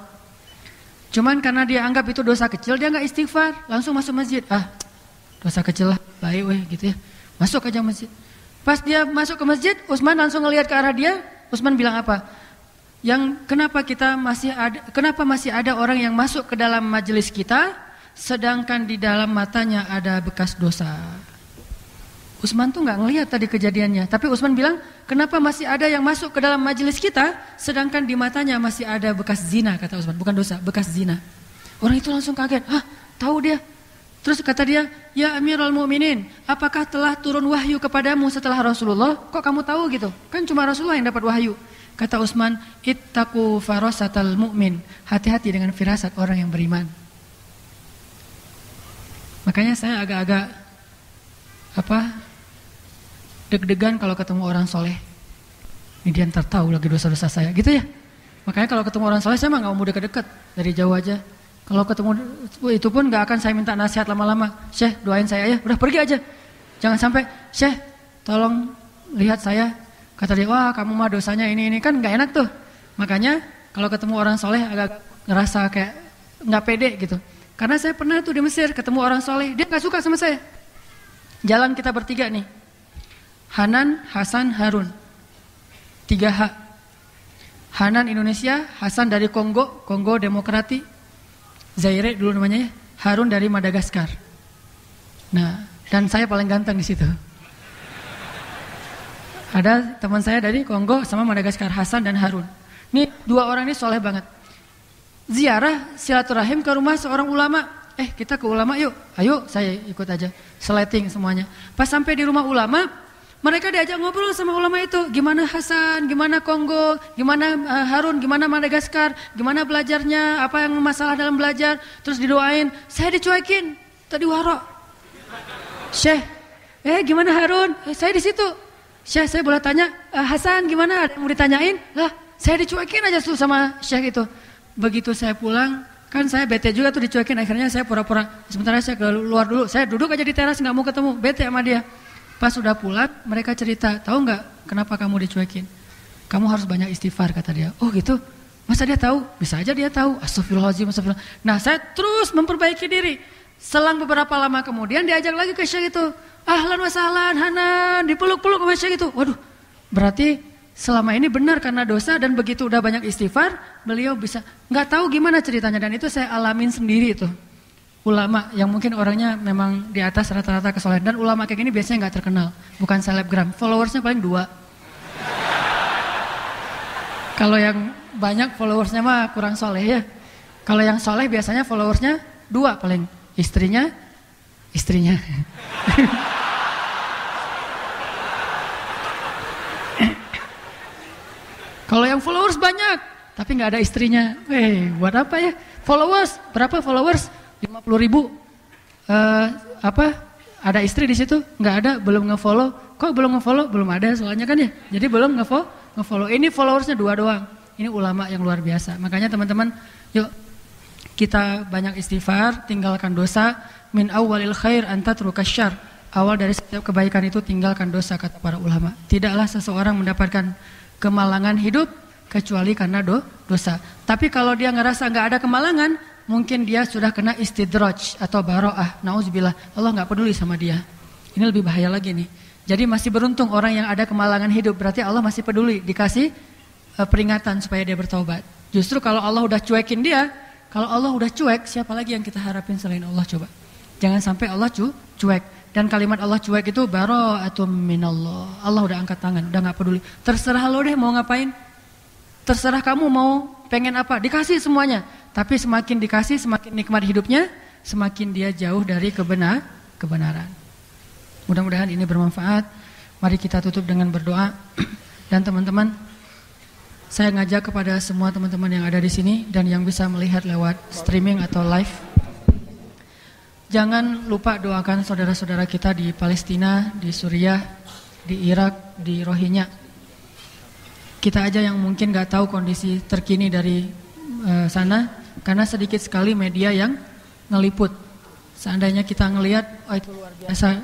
Cuman karena dia anggap itu dosa kecil, dia nggak istighfar, langsung masuk masjid. Dosa kecil lah, baik weh gitu ya. Masuk aja masjid. Pas dia masuk ke masjid, Utsman langsung ngelihat ke arah dia. Utsman bilang apa? Kenapa masih ada orang yang masuk ke dalam majelis kita, sedangkan di dalam matanya ada bekas dosa. Utsman tuh nggak ngelihat tadi kejadiannya, tapi Utsman bilang, kenapa masih ada yang masuk ke dalam majelis kita, sedangkan di matanya masih ada bekas zina, kata Utsman, bukan dosa, bekas zina. Orang itu langsung kaget, tahu dia. Terus kata dia, ya Amirul Mukminin, apakah telah turun wahyu kepadamu setelah Rasulullah? Kok kamu tahu gitu? Kan cuma Rasulullah yang dapat wahyu. Kata Utsman, ittaqu farasatal mu'min, hati-hati dengan firasat orang yang beriman. Makanya saya agak-agak deg-degan kalau ketemu orang soleh. Ini dia ntar tahu lagi dosa-dosa saya, gitu ya. Makanya kalau ketemu orang soleh saya mah nggak mau deket-deket, dari jauh aja. Kalau ketemu itu pun nggak akan saya minta nasihat lama-lama. Syekh doain saya ya, udah pergi aja. Jangan sampai Syekh tolong lihat saya. Kata dia, wah kamu mah dosanya ini kan nggak enak tuh. Makanya kalau ketemu orang soleh agak ngerasa kayak nggak pede gitu. Karena saya pernah tuh di Mesir ketemu orang soleh, dia nggak suka sama saya. Jalan kita bertiga nih. Hanan, Hasan, Harun. 3H. Hanan Indonesia, Hasan dari Kongo Demokrati, Zaire dulu namanya ya. Harun dari Madagaskar. Nah, dan saya paling ganteng di situ. Ada teman saya dari Kongo sama Madagaskar, Hasan dan Harun. Nih 2 orang ini soleh banget. Ziarah silaturahim ke rumah seorang ulama. Kita ke ulama yuk. Ayo, saya ikut aja. Seleting semuanya. Pas sampai di rumah ulama, mereka diajak ngobrol sama ulama itu. Gimana Hasan, gimana Kongo, gimana Harun, gimana Madagaskar, gimana belajarnya, apa yang masalah dalam belajar. Terus didoain. Saya dicuekin. Tadi waro. Syekh, gimana Harun? Saya di situ. Syekh, saya boleh tanya, Hasan gimana? Ada yang mau ditanyain? Lah, saya dicuekin aja tuh sama Syekh itu. Begitu saya pulang, kan saya bete juga tuh dicuekin. Akhirnya saya pura-pura, sementara saya keluar dulu. Saya duduk aja di teras, nggak mau ketemu, bete sama dia. Pas sudah pulang, mereka cerita, tahu nggak kenapa kamu dicuekin? Kamu harus banyak istighfar, kata dia. Oh gitu? Masa dia tahu? Bisa aja dia tahu. Astagfirullahaladzim, astagfirullah. Nah, saya terus memperbaiki diri. Selang beberapa lama kemudian diajak lagi ke Syekh itu. Ahlan wa sahlan, Hanan, dipeluk-peluk sama Syekh itu. Waduh, berarti selama ini benar karena dosa, dan begitu udah banyak istighfar, beliau bisa, nggak tahu gimana ceritanya, dan itu saya alamin sendiri itu. Ulama yang mungkin orangnya memang di atas rata-rata kesolehan, dan ulama kayak gini biasanya nggak terkenal, bukan selebgram, followersnya paling 2. Kalau yang banyak followersnya mah kurang soleh ya. Kalau yang soleh biasanya followersnya 2 paling, istrinya. Kalau yang followers banyak, tapi nggak ada istrinya, buat apa ya? Followers, berapa followers? 50.000. Ada istri di situ? Nggak ada, belum nge-follow. Kok belum nge-follow? Belum ada soalnya kan ya. Jadi belum nge-follow. Ini followersnya 2 doang. Ini ulama yang luar biasa. Makanya teman-teman, yuk kita banyak istighfar, tinggalkan dosa. Min awwalil khair anta trukasyar. Awal dari setiap kebaikan itu tinggalkan dosa, kata para ulama. Tidaklah seseorang mendapatkan kemalangan hidup kecuali karena dosa. Tapi kalau dia ngerasa nggak ada kemalangan, mungkin dia sudah kena istidraj atau baro'ah. Nauzubillah, Allah nggak peduli sama dia. Ini lebih bahaya lagi nih. Jadi masih beruntung orang yang ada kemalangan hidup, berarti Allah masih peduli, dikasih peringatan supaya dia bertaubat. Justru kalau Allah udah cuekin dia, kalau Allah udah cuek, siapa lagi yang kita harapin selain Allah, coba? Jangan sampai Allah cuek. Dan kalimat Allah cuek itu baro'atum minallah. Allah udah angkat tangan, udah nggak peduli. Terserah lo deh mau ngapain. Terserah kamu mau pengen apa, dikasih semuanya. Tapi semakin dikasih, semakin nikmat hidupnya, semakin dia jauh dari kebenaran. Mudah-mudahan ini bermanfaat. Mari kita tutup dengan berdoa. Dan teman-teman, saya ngajak kepada semua teman-teman yang ada di sini dan yang bisa melihat lewat streaming atau live, jangan lupa doakan saudara-saudara kita di Palestina, di Suriah, di Irak, di Rohingya. Kita aja yang mungkin gak tahu kondisi terkini dari sana, karena sedikit sekali media yang ngeliput. Seandainya kita ngelihat, oh itu luar biasa,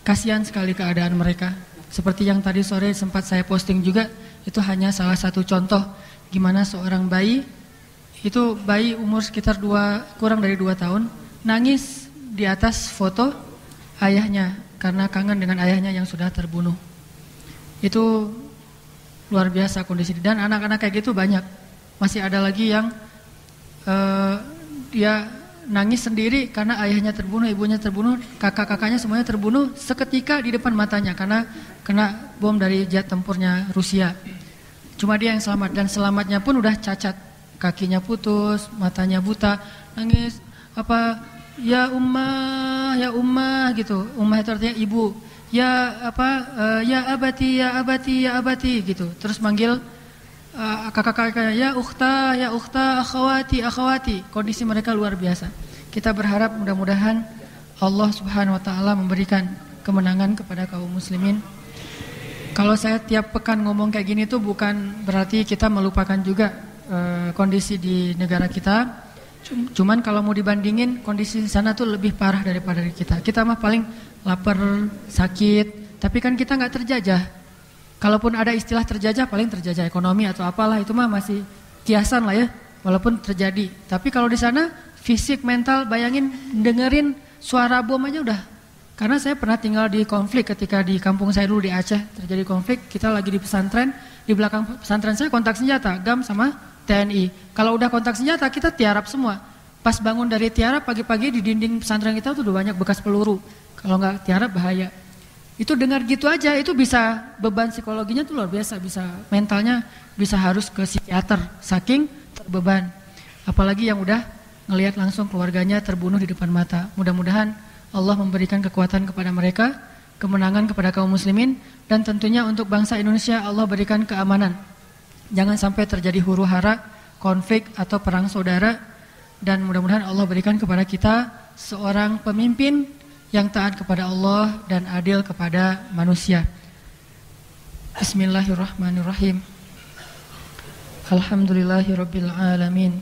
kasihan sekali keadaan mereka. Seperti yang tadi sore sempat saya posting juga, itu hanya salah satu contoh gimana seorang bayi, itu bayi umur sekitar kurang dari 2 tahun, nangis di atas foto ayahnya karena kangen dengan ayahnya yang sudah terbunuh. Itu luar biasa kondisi. Dan anak-anak kayak gitu banyak. Masih ada lagi yang dia nangis sendiri karena ayahnya terbunuh, ibunya terbunuh, kakak-kakaknya semuanya terbunuh seketika di depan matanya karena kena bom dari jet tempurnya Rusia. Cuma dia yang selamat, dan selamatnya pun udah cacat, kakinya putus, matanya buta, nangis ya ummah gitu. Ummah itu artinya ibu. Ya abati gitu. Terus manggil kakak-kakaknya, ya ukhta, akhwati. Kondisi mereka luar biasa. Kita berharap mudah-mudahan Allah Subhanahu wa taala memberikan kemenangan kepada kaum muslimin. Kalau saya tiap pekan ngomong kayak gini tuh bukan berarti kita melupakan juga kondisi di negara kita. Cuman kalau mau dibandingin, kondisi di sana tuh lebih parah daripada di kita. Kita mah paling lapar, sakit, tapi kan kita nggak terjajah. Kalaupun ada istilah terjajah, paling terjajah ekonomi atau apalah, itu mah masih kiasan lah ya, walaupun terjadi. Tapi kalau di sana, fisik, mental, bayangin dengerin suara bom aja udah. Karena saya pernah tinggal di konflik ketika di kampung saya dulu di Aceh, terjadi konflik, kita lagi di pesantren, di belakang pesantren saya kontak senjata, GAM sama TNI. Kalau udah kontak senjata, kita tiarap semua. Pas bangun dari tiarap, pagi-pagi di dinding pesantren kita tuh udah banyak bekas peluru. Kalau nggak tiarap bahaya. Itu dengar gitu aja, itu bisa beban psikologinya tuh luar biasa, bisa mentalnya bisa harus ke psikiater, saking terbeban. Apalagi yang udah ngelihat langsung keluarganya terbunuh di depan mata. Mudah-mudahan Allah memberikan kekuatan kepada mereka, kemenangan kepada kaum muslimin, dan tentunya untuk bangsa Indonesia Allah berikan keamanan. Jangan sampai terjadi huru-hara, konflik atau perang saudara, dan mudah-mudahan Allah berikan kepada kita seorang pemimpin yang taat kepada Allah dan adil kepada manusia. Bismillahirrahmanirrahim. Alhamdulillahirabbil alamin.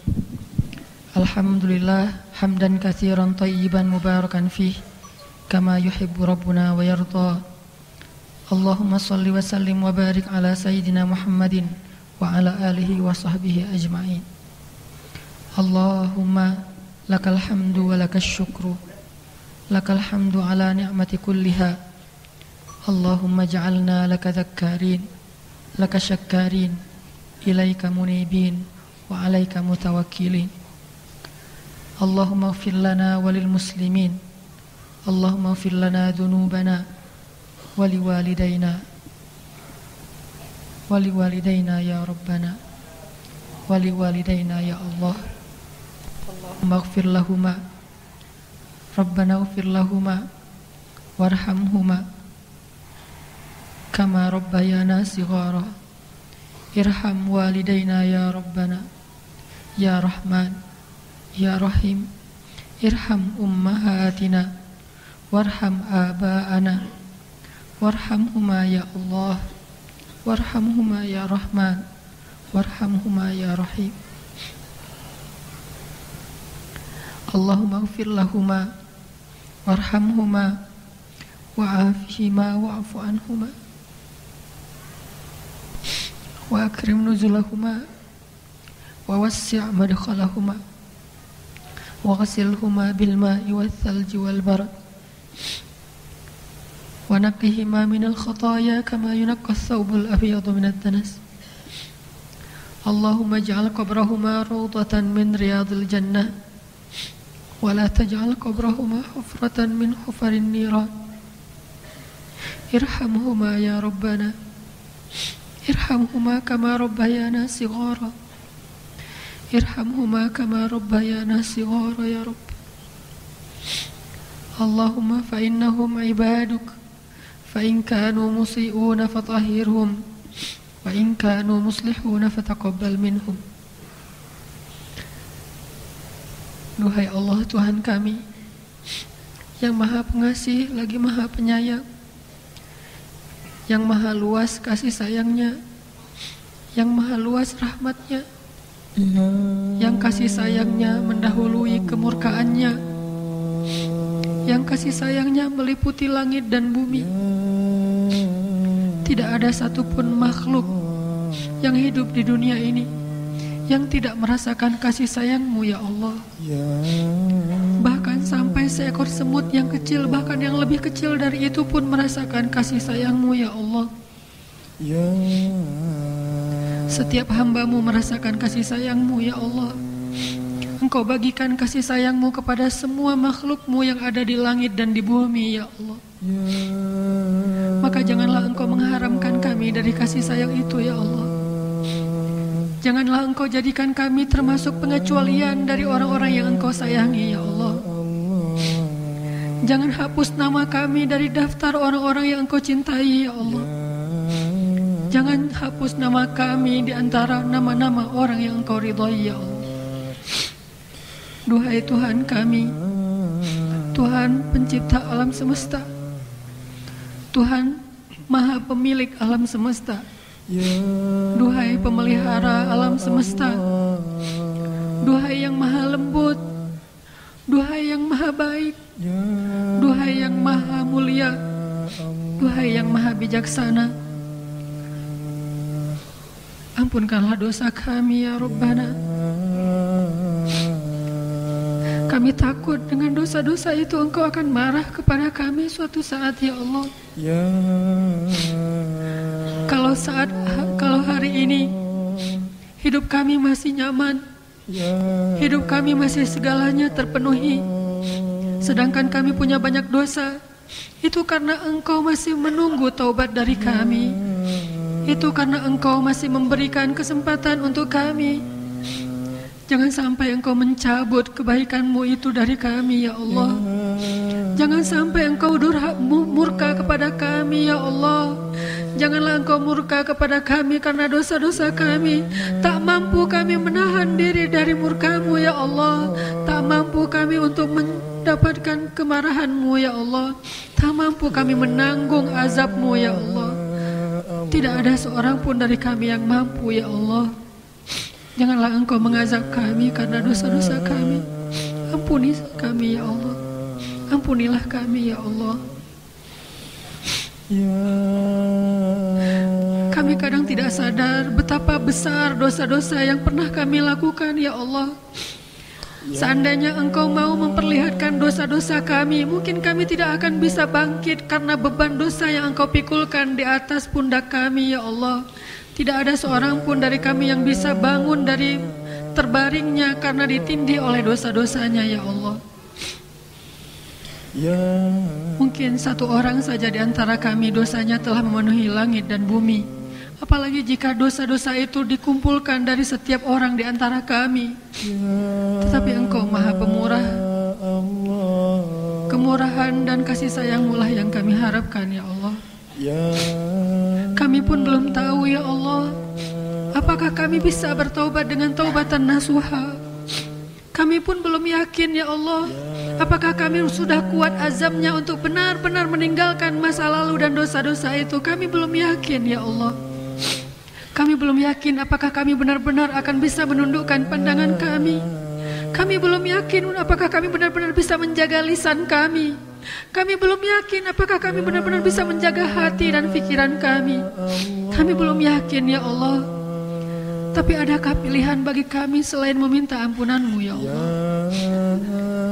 Alhamdulillah hamdan katsiran thayyiban mubarakan fih kama yuhibbu rabbuna wa yarda. Allahumma shalli wa sallim wa barik ala sayyidina Muhammadin wa ala alihi wa sahbihi ajma'in. Allahumma lakal hamdu wa lakas syukru. Lakal hamdu ala ni'mati kulliha. Allahumma ja'alna laka dzakkarin laka syakkarin, ilaika munibin, wa alaika mutawakkilin. Allahumma ighfir lana walil muslimin, Allahumma ighfir lana dhunubana waliwalidayna ya Rabbana, waliwalidayna ya Allah. Allahumma ighfir lahuma, Rabbana ighfir lahuma warhamhuma kama rabbayana shighara. Irham walidayna ya Rabbana, ya Rahman, ya Rahim. Irham ummahatina warham aba'ana, warhamhuma ya Allah, warhamhuma ya Rahman, warhamhuma ya Rahim. Allahumma ighfir lahuma warhamhuma wa'afihima wa'fu anhuma wa akrim nuzulahuma wa wassi' madkhalahuma wa ghasilhuma bil ma'i wal thalji wal barad wa naqqihima minal khataaya kama yunaqqa ath-thawbul abyadu minad danas. Allahumma ij'al qabrahuma rawdatan min riyadil jannah wa la taj'al qabrahuma hufratan min hufarin niran. Irhamhuma ya Rabbana, irhamhuma kama rabbayana shighara. Irhamhuma kama rabbayana shighara ya Rabb. Allahumma fa innahum ibaduk, fa in kanu musii'una fatahhirhum, wa in kanu muslihuna fataqabbal minhum. Duhai Allah Tuhan kami yang Maha Pengasih lagi Maha Penyayang, yang Maha Luas kasih sayangnya, yang Maha Luas rahmatnya, yang kasih sayangnya mendahului kemurkaannya, yang kasih sayangnya meliputi langit dan bumi. Tidak ada satupun makhluk yang hidup di dunia ini yang tidak merasakan kasih sayang-Mu ya Allah. Bahkan sampai seekor semut yang kecil, bahkan yang lebih kecil dari itu pun merasakan kasih sayang-Mu ya Allah. Setiap hamba-Mu merasakan kasih sayang-Mu ya Allah. Engkau bagikan kasih sayang-Mu kepada semua makhluk-Mu yang ada di langit dan di bumi ya Allah. Maka janganlah Engkau mengharamkan kami dari kasih sayang itu ya Allah. Janganlah Engkau jadikan kami termasuk pengecualian dari orang-orang yang Engkau sayangi ya Allah. Jangan hapus nama kami dari daftar orang-orang yang Engkau cintai ya Allah. Jangan hapus nama kami di antara nama-nama orang yang Engkau ridhai ya Allah. Duhai Tuhan kami, Tuhan pencipta alam semesta, Tuhan Maha Pemilik alam semesta, duhai pemelihara alam semesta, duhai yang maha lembut, duhai yang maha baik, duhai yang maha mulia, duhai yang maha bijaksana. Ampunkanlah dosa kami ya Rabbana. Kami takut dengan dosa-dosa itu Engkau akan marah kepada kami suatu saat ya Allah. Kalau hari ini hidup kami masih nyaman, hidup kami masih segalanya terpenuhi, sedangkan kami punya banyak dosa, itu karena Engkau masih menunggu taubat dari kami. Itu karena Engkau masih memberikan kesempatan untuk kami. Jangan sampai Engkau mencabut kebaikan-Mu itu dari kami ya Allah. Jangan sampai Engkau murka kepada kami ya Allah. Janganlah Engkau murka kepada kami karena dosa-dosa kami. Tak mampu kami menahan diri dari murka-Mu ya Allah. Tak mampu kami untuk mendapatkan kemarahan-Mu ya Allah. Tak mampu kami menanggung azab-Mu ya Allah. Tidak ada seorang pun dari kami yang mampu ya Allah. Janganlah Engkau mengazab kami karena dosa-dosa kami. Ampuni kami ya Allah. Ampunilah kami ya Allah. Kami kadang tidak sadar betapa besar dosa-dosa yang pernah kami lakukan ya Allah. Seandainya Engkau mau memperlihatkan dosa-dosa kami, mungkin kami tidak akan bisa bangkit karena beban dosa yang Engkau pikulkan di atas pundak kami, ya Allah. Tidak ada seorang pun dari kami yang bisa bangun dari terbaringnya karena ditindih oleh dosa-dosanya, ya Allah. Mungkin satu orang saja di antara kami dosanya telah memenuhi langit dan bumi. Apalagi jika dosa-dosa itu dikumpulkan dari setiap orang di antara kami. Tetapi Engkau Maha Pemurah. Kemurahan dan kasih sayang-Mu lah yang kami harapkan, ya Allah. Kami pun belum tahu, ya Allah, apakah kami bisa bertaubat dengan taubatan nasuha. Kami pun belum yakin, ya Allah, apakah kami sudah kuat azamnya untuk benar-benar meninggalkan masa lalu dan dosa-dosa itu. Kami belum yakin, ya Allah. Kami belum yakin apakah kami benar-benar akan bisa menundukkan pandangan kami. Kami belum yakin apakah kami benar-benar bisa menjaga lisan kami. Kami belum yakin apakah kami benar-benar bisa menjaga hati dan pikiran kami. Kami belum yakin, ya Allah. Tapi adakah pilihan bagi kami selain meminta ampunan-Mu, ya Allah?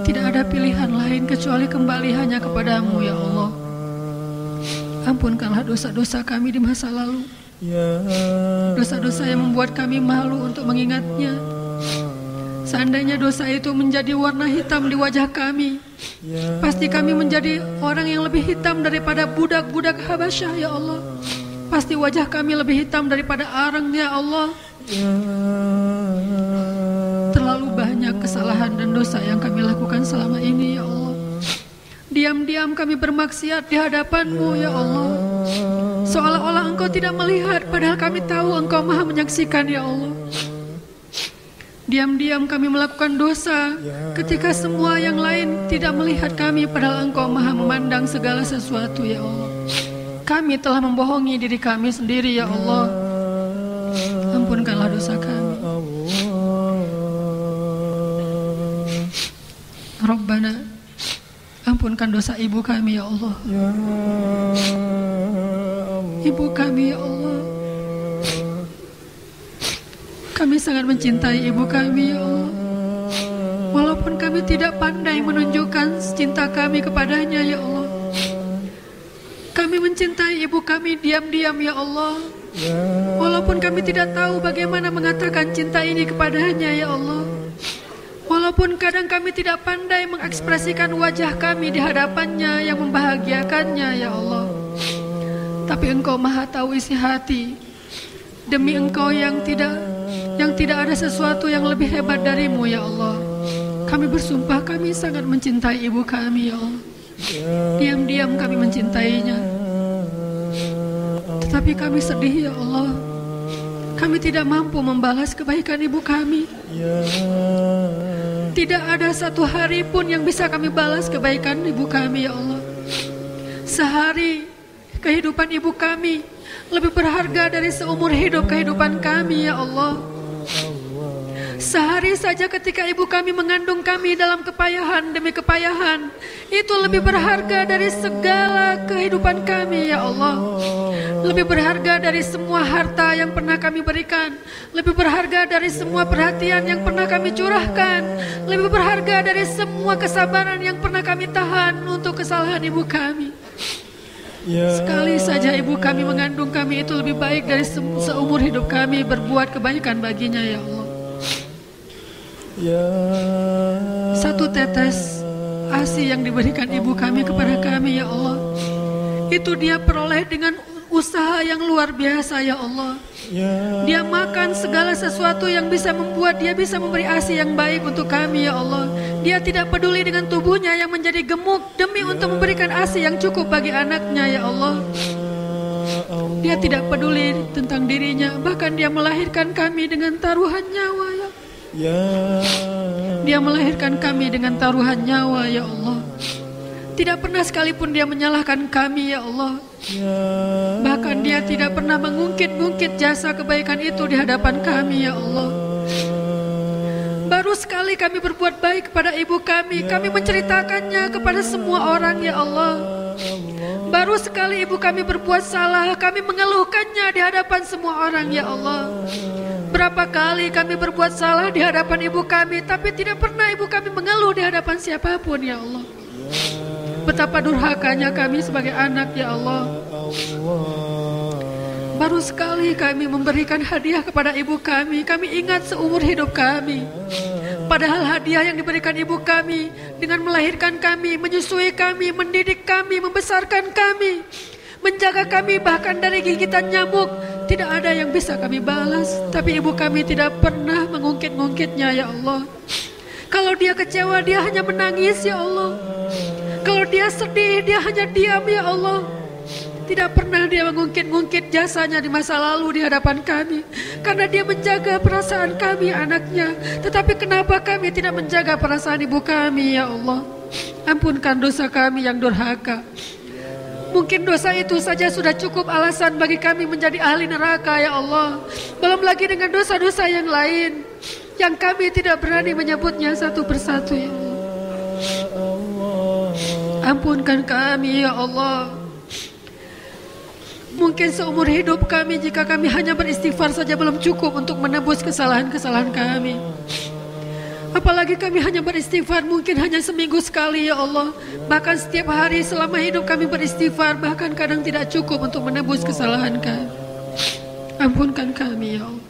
Tidak ada pilihan lain kecuali kembali hanya kepada-Mu, ya Allah. Ampunkanlah dosa-dosa kami di masa lalu. Dosa-dosa yang membuat kami malu untuk mengingatnya. Seandainya dosa itu menjadi warna hitam di wajah kami, pasti kami menjadi orang yang lebih hitam daripada budak-budak Habasyah, ya Allah. Pasti wajah kami lebih hitam daripada arang, ya Allah. Terlalu banyak kesalahan dan dosa yang kami lakukan selama ini, ya Allah. Diam-diam kami bermaksiat di hadapan-Mu, ya Allah. Seolah-olah Engkau tidak melihat, padahal kami tahu Engkau Maha menyaksikan, ya Allah. Diam-diam kami melakukan dosa ketika semua yang lain tidak melihat kami, padahal Engkau Maha memandang segala sesuatu, ya Allah. Kami telah membohongi diri kami sendiri, ya Allah. Ampunkanlah dosa kami. Rabbana, ampunkan dosa ibu kami, ya Allah. Ibu kami, ya Allah. Kami sangat mencintai ibu kami, ya Allah. Walaupun kami tidak pandai menunjukkan cinta kami kepadanya, ya Allah. Kami mencintai ibu kami diam-diam, ya Allah. Walaupun kami tidak tahu bagaimana mengatakan cinta ini kepadanya, ya Allah. Walaupun kadang kami tidak pandai mengekspresikan wajah kami di hadapannya yang membahagiakannya, ya Allah. Tapi Engkau Maha tahu isi hati. Demi Engkau yang tidak ada sesuatu yang lebih hebat darimu, ya Allah. Kami bersumpah kami sangat mencintai ibu kami, ya Allah. Diam-diam kami mencintainya. Tetapi kami sedih, ya Allah. Kami tidak mampu membalas kebaikan ibu kami. Tidak ada satu hari pun yang bisa kami balas kebaikan ibu kami, ya Allah. Sehari kehidupan ibu kami lebih berharga dari seumur hidup kehidupan kami, ya Allah. Sehari saja ketika ibu kami mengandung kami dalam kepayahan demi kepayahan, itu lebih berharga dari segala kehidupan kami, ya Allah. Lebih berharga dari semua harta yang pernah kami berikan. Lebih berharga dari semua perhatian yang pernah kami curahkan. Lebih berharga dari semua kesabaran yang pernah kami tahan untuk kesalahan ibu kami. Sekali saja ibu kami mengandung kami, itu lebih baik dari seumur hidup kami berbuat kebaikan baginya, ya Allah. Satu tetes ASI yang diberikan ibu kami kepada kami, ya Allah, itu dia peroleh dengan usaha yang luar biasa, ya Allah. Dia makan segala sesuatu yang bisa membuat dia bisa memberi ASI yang baik untuk kami, ya Allah. Dia tidak peduli dengan tubuhnya yang menjadi gemuk demi untuk memberikan ASI yang cukup bagi anaknya, ya Allah. Dia tidak peduli tentang dirinya, bahkan dia melahirkan kami dengan taruhan nyawa, ya. Dia melahirkan kami dengan taruhan nyawa, ya Allah. Tidak pernah sekalipun dia menyalahkan kami, ya Allah. Bahkan dia tidak pernah mengungkit-ungkit jasa kebaikan itu di hadapan kami, ya Allah. Baru sekali kami berbuat baik kepada ibu kami menceritakannya kepada semua orang, ya Allah. Baru sekali ibu kami berbuat salah, kami mengeluhkannya di hadapan semua orang, ya Allah. Berapa kali kami berbuat salah di hadapan ibu kami, tapi tidak pernah ibu kami mengeluh di hadapan siapapun ya Allah. Betapa durhakanya kami sebagai anak ya Allah. Baru sekali kami memberikan hadiah kepada ibu kami ingat seumur hidup kami. Padahal hadiah yang diberikan ibu kami dengan melahirkan kami, menyusui kami, mendidik kami, membesarkan kami, menjaga kami bahkan dari gigitan nyamuk, tidak ada yang bisa kami balas. Tapi ibu kami tidak pernah mengungkit-ungkitnya ya Allah. Kalau dia kecewa, dia hanya menangis ya Allah. Kalau dia sedih, dia hanya diam ya Allah. Tidak pernah dia mengungkit-ungkit jasanya di masa lalu di hadapan kami. Karena dia menjaga perasaan kami anaknya. Tetapi kenapa kami tidak menjaga perasaan ibu kami ya Allah? Ampunkan dosa kami yang durhaka. Mungkin dosa itu saja sudah cukup alasan bagi kami menjadi ahli neraka ya Allah. Belum lagi dengan dosa-dosa yang lain yang kami tidak berani menyebutnya satu persatu ya Allah. Ampunkan kami ya Allah. Mungkin seumur hidup kami, jika kami hanya beristighfar saja belum cukup untuk menebus kesalahan-kesalahan kami. Apalagi kami hanya beristighfar mungkin hanya seminggu sekali ya Allah. Bahkan setiap hari selama hidup kami beristighfar, bahkan kadang tidak cukup untuk menebus kesalahan kami. Ampunkan kami ya Allah.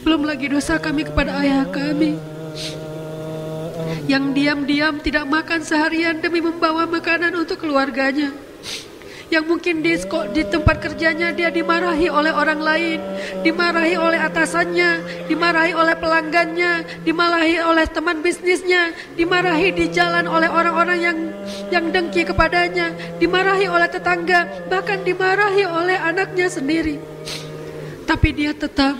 Belum lagi dosa kami kepada ayah kami yang diam-diam tidak makan seharian demi membawa makanan untuk keluarganya. Yang mungkin di tempat kerjanya dia dimarahi oleh orang lain, dimarahi oleh atasannya, dimarahi oleh pelanggannya, dimarahi oleh teman bisnisnya, dimarahi di jalan oleh orang-orang yang dengki kepadanya, dimarahi oleh tetangga, bahkan dimarahi oleh anaknya sendiri. Tapi dia tetap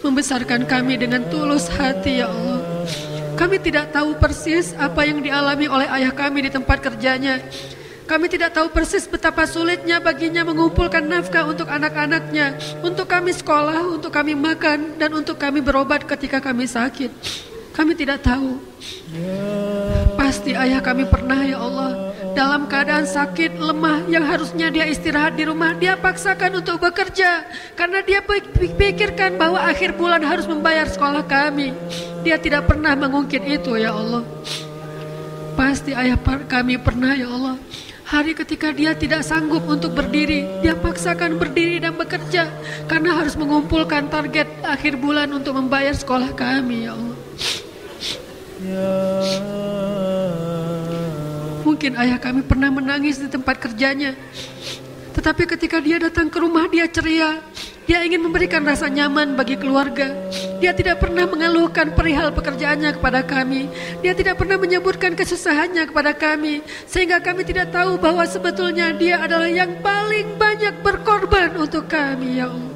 membesarkan kami dengan tulus hati ya Allah. Kami tidak tahu persis apa yang dialami oleh ayah kami di tempat kerjanya. Kami tidak tahu persis betapa sulitnya baginya mengumpulkan nafkah untuk anak-anaknya, untuk kami sekolah, untuk kami makan, dan untuk kami berobat ketika kami sakit. Kami tidak tahu. Pasti ayah kami pernah ya Allah, dalam keadaan sakit, lemah, yang harusnya dia istirahat di rumah, dia paksakan untuk bekerja. Karena dia pikirkan bahwa akhir bulan harus membayar sekolah kami. Dia tidak pernah mengungkit itu ya Allah. Pasti ayah kami pernah ya Allah, hari ketika dia tidak sanggup untuk berdiri, dia paksakan berdiri dan bekerja karena harus mengumpulkan target akhir bulan untuk membayar sekolah kami ya Allah. Mungkin ayah kami pernah menangis di tempat kerjanya, tetapi ketika dia datang ke rumah dia ceria. Dia ingin memberikan rasa nyaman bagi keluarga. Dia tidak pernah mengeluhkan perihal pekerjaannya kepada kami. Dia tidak pernah menyebutkan kesusahannya kepada kami, sehingga kami tidak tahu bahwa sebetulnya dia adalah yang paling banyak berkorban untuk kami ya Allah.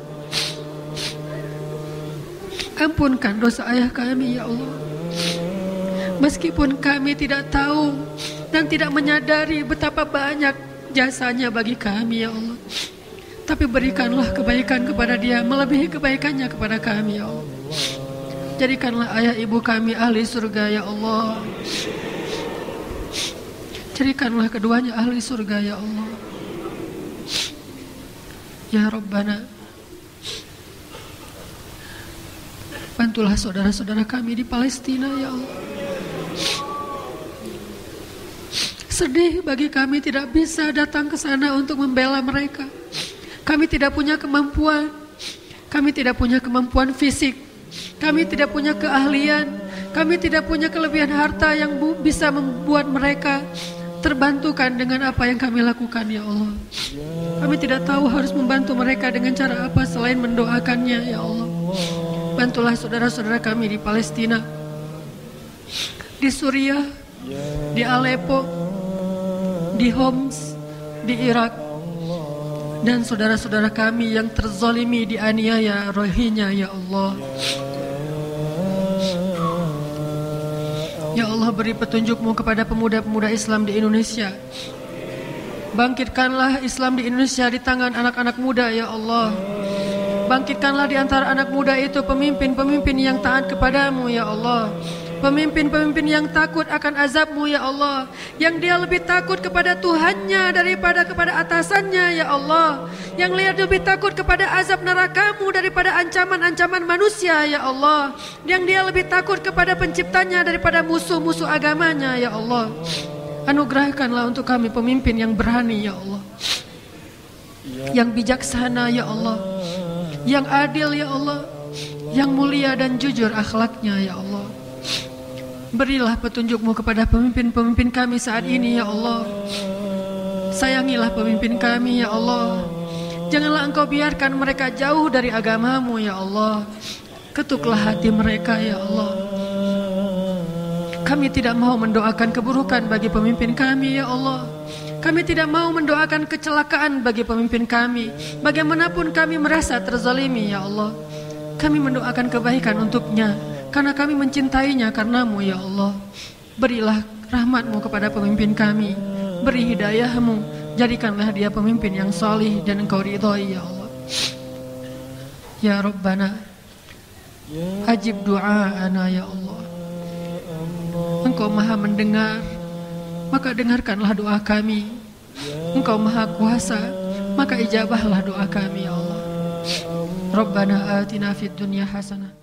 Ampunkan dosa ayah kami ya Allah. Meskipun kami tidak tahu dan tidak menyadari betapa banyak jasanya bagi kami ya Allah, tapi berikanlah kebaikan kepada dia melebihi kebaikannya kepada kami ya Allah. Jadikanlah ayah ibu kami ahli surga ya Allah. Jadikanlah keduanya ahli surga ya Allah. Ya Rabbana, bantulah saudara-saudara kami di Palestina ya Allah. Sedih bagi kami tidak bisa datang ke sana untuk membela mereka. Kami tidak punya kemampuan. Kami tidak punya kemampuan fisik. Kami tidak punya keahlian. Kami tidak punya kelebihan harta yang bisa membuat mereka terbantukan dengan apa yang kami lakukan ya Allah. Kami tidak tahu harus membantu mereka dengan cara apa selain mendoakannya ya Allah. Bantulah saudara-saudara kami di Palestina, di Suriah, di Aleppo, di Homs, di Irak, dan saudara-saudara kami yang terzalimi dianiaya Rohingya ya Allah. Ya Allah, beri petunjuk-Mu kepada pemuda-pemuda Islam di Indonesia. Bangkitkanlah Islam di Indonesia di tangan anak-anak muda ya Allah. Bangkitkanlah di antara anak muda itu pemimpin-pemimpin yang taat kepadamu ya Allah. Pemimpin-pemimpin yang takut akan azab-Mu ya Allah, yang dia lebih takut kepada Tuhannya daripada kepada atasannya ya Allah, yang dia lebih takut kepada azab neraka-Mu daripada ancaman-ancaman manusia ya Allah, yang dia lebih takut kepada penciptanya daripada musuh-musuh agamanya ya Allah. Anugerahkanlah untuk kami pemimpin yang berani ya Allah, yang bijaksana ya Allah, yang adil ya Allah, yang mulia dan jujur akhlaknya ya Allah. Berilah petunjuk-Mu kepada pemimpin-pemimpin kami saat ini ya Allah. Sayangilah pemimpin kami ya Allah. Janganlah Engkau biarkan mereka jauh dari agama-Mu ya Allah. Ketuklah hati mereka ya Allah. Kami tidak mau mendoakan keburukan bagi pemimpin kami ya Allah. Kami tidak mau mendoakan kecelakaan bagi pemimpin kami. Bagaimanapun kami merasa terzalimi ya Allah, kami mendoakan kebaikan untuknya, karena kami mencintainya karena-Mu ya Allah. Berilah rahmat-Mu kepada pemimpin kami, beri hidayah-Mu, jadikanlah dia pemimpin yang salih dan Engkau ridhai ya Allah. Ya Rabbana, ajib du'aana ya Allah. Engkau maha mendengar, maka dengarkanlah doa kami. Engkau maha kuasa, maka ijabahlah doa kami ya Allah. Rabbana atina fid dunya hasanah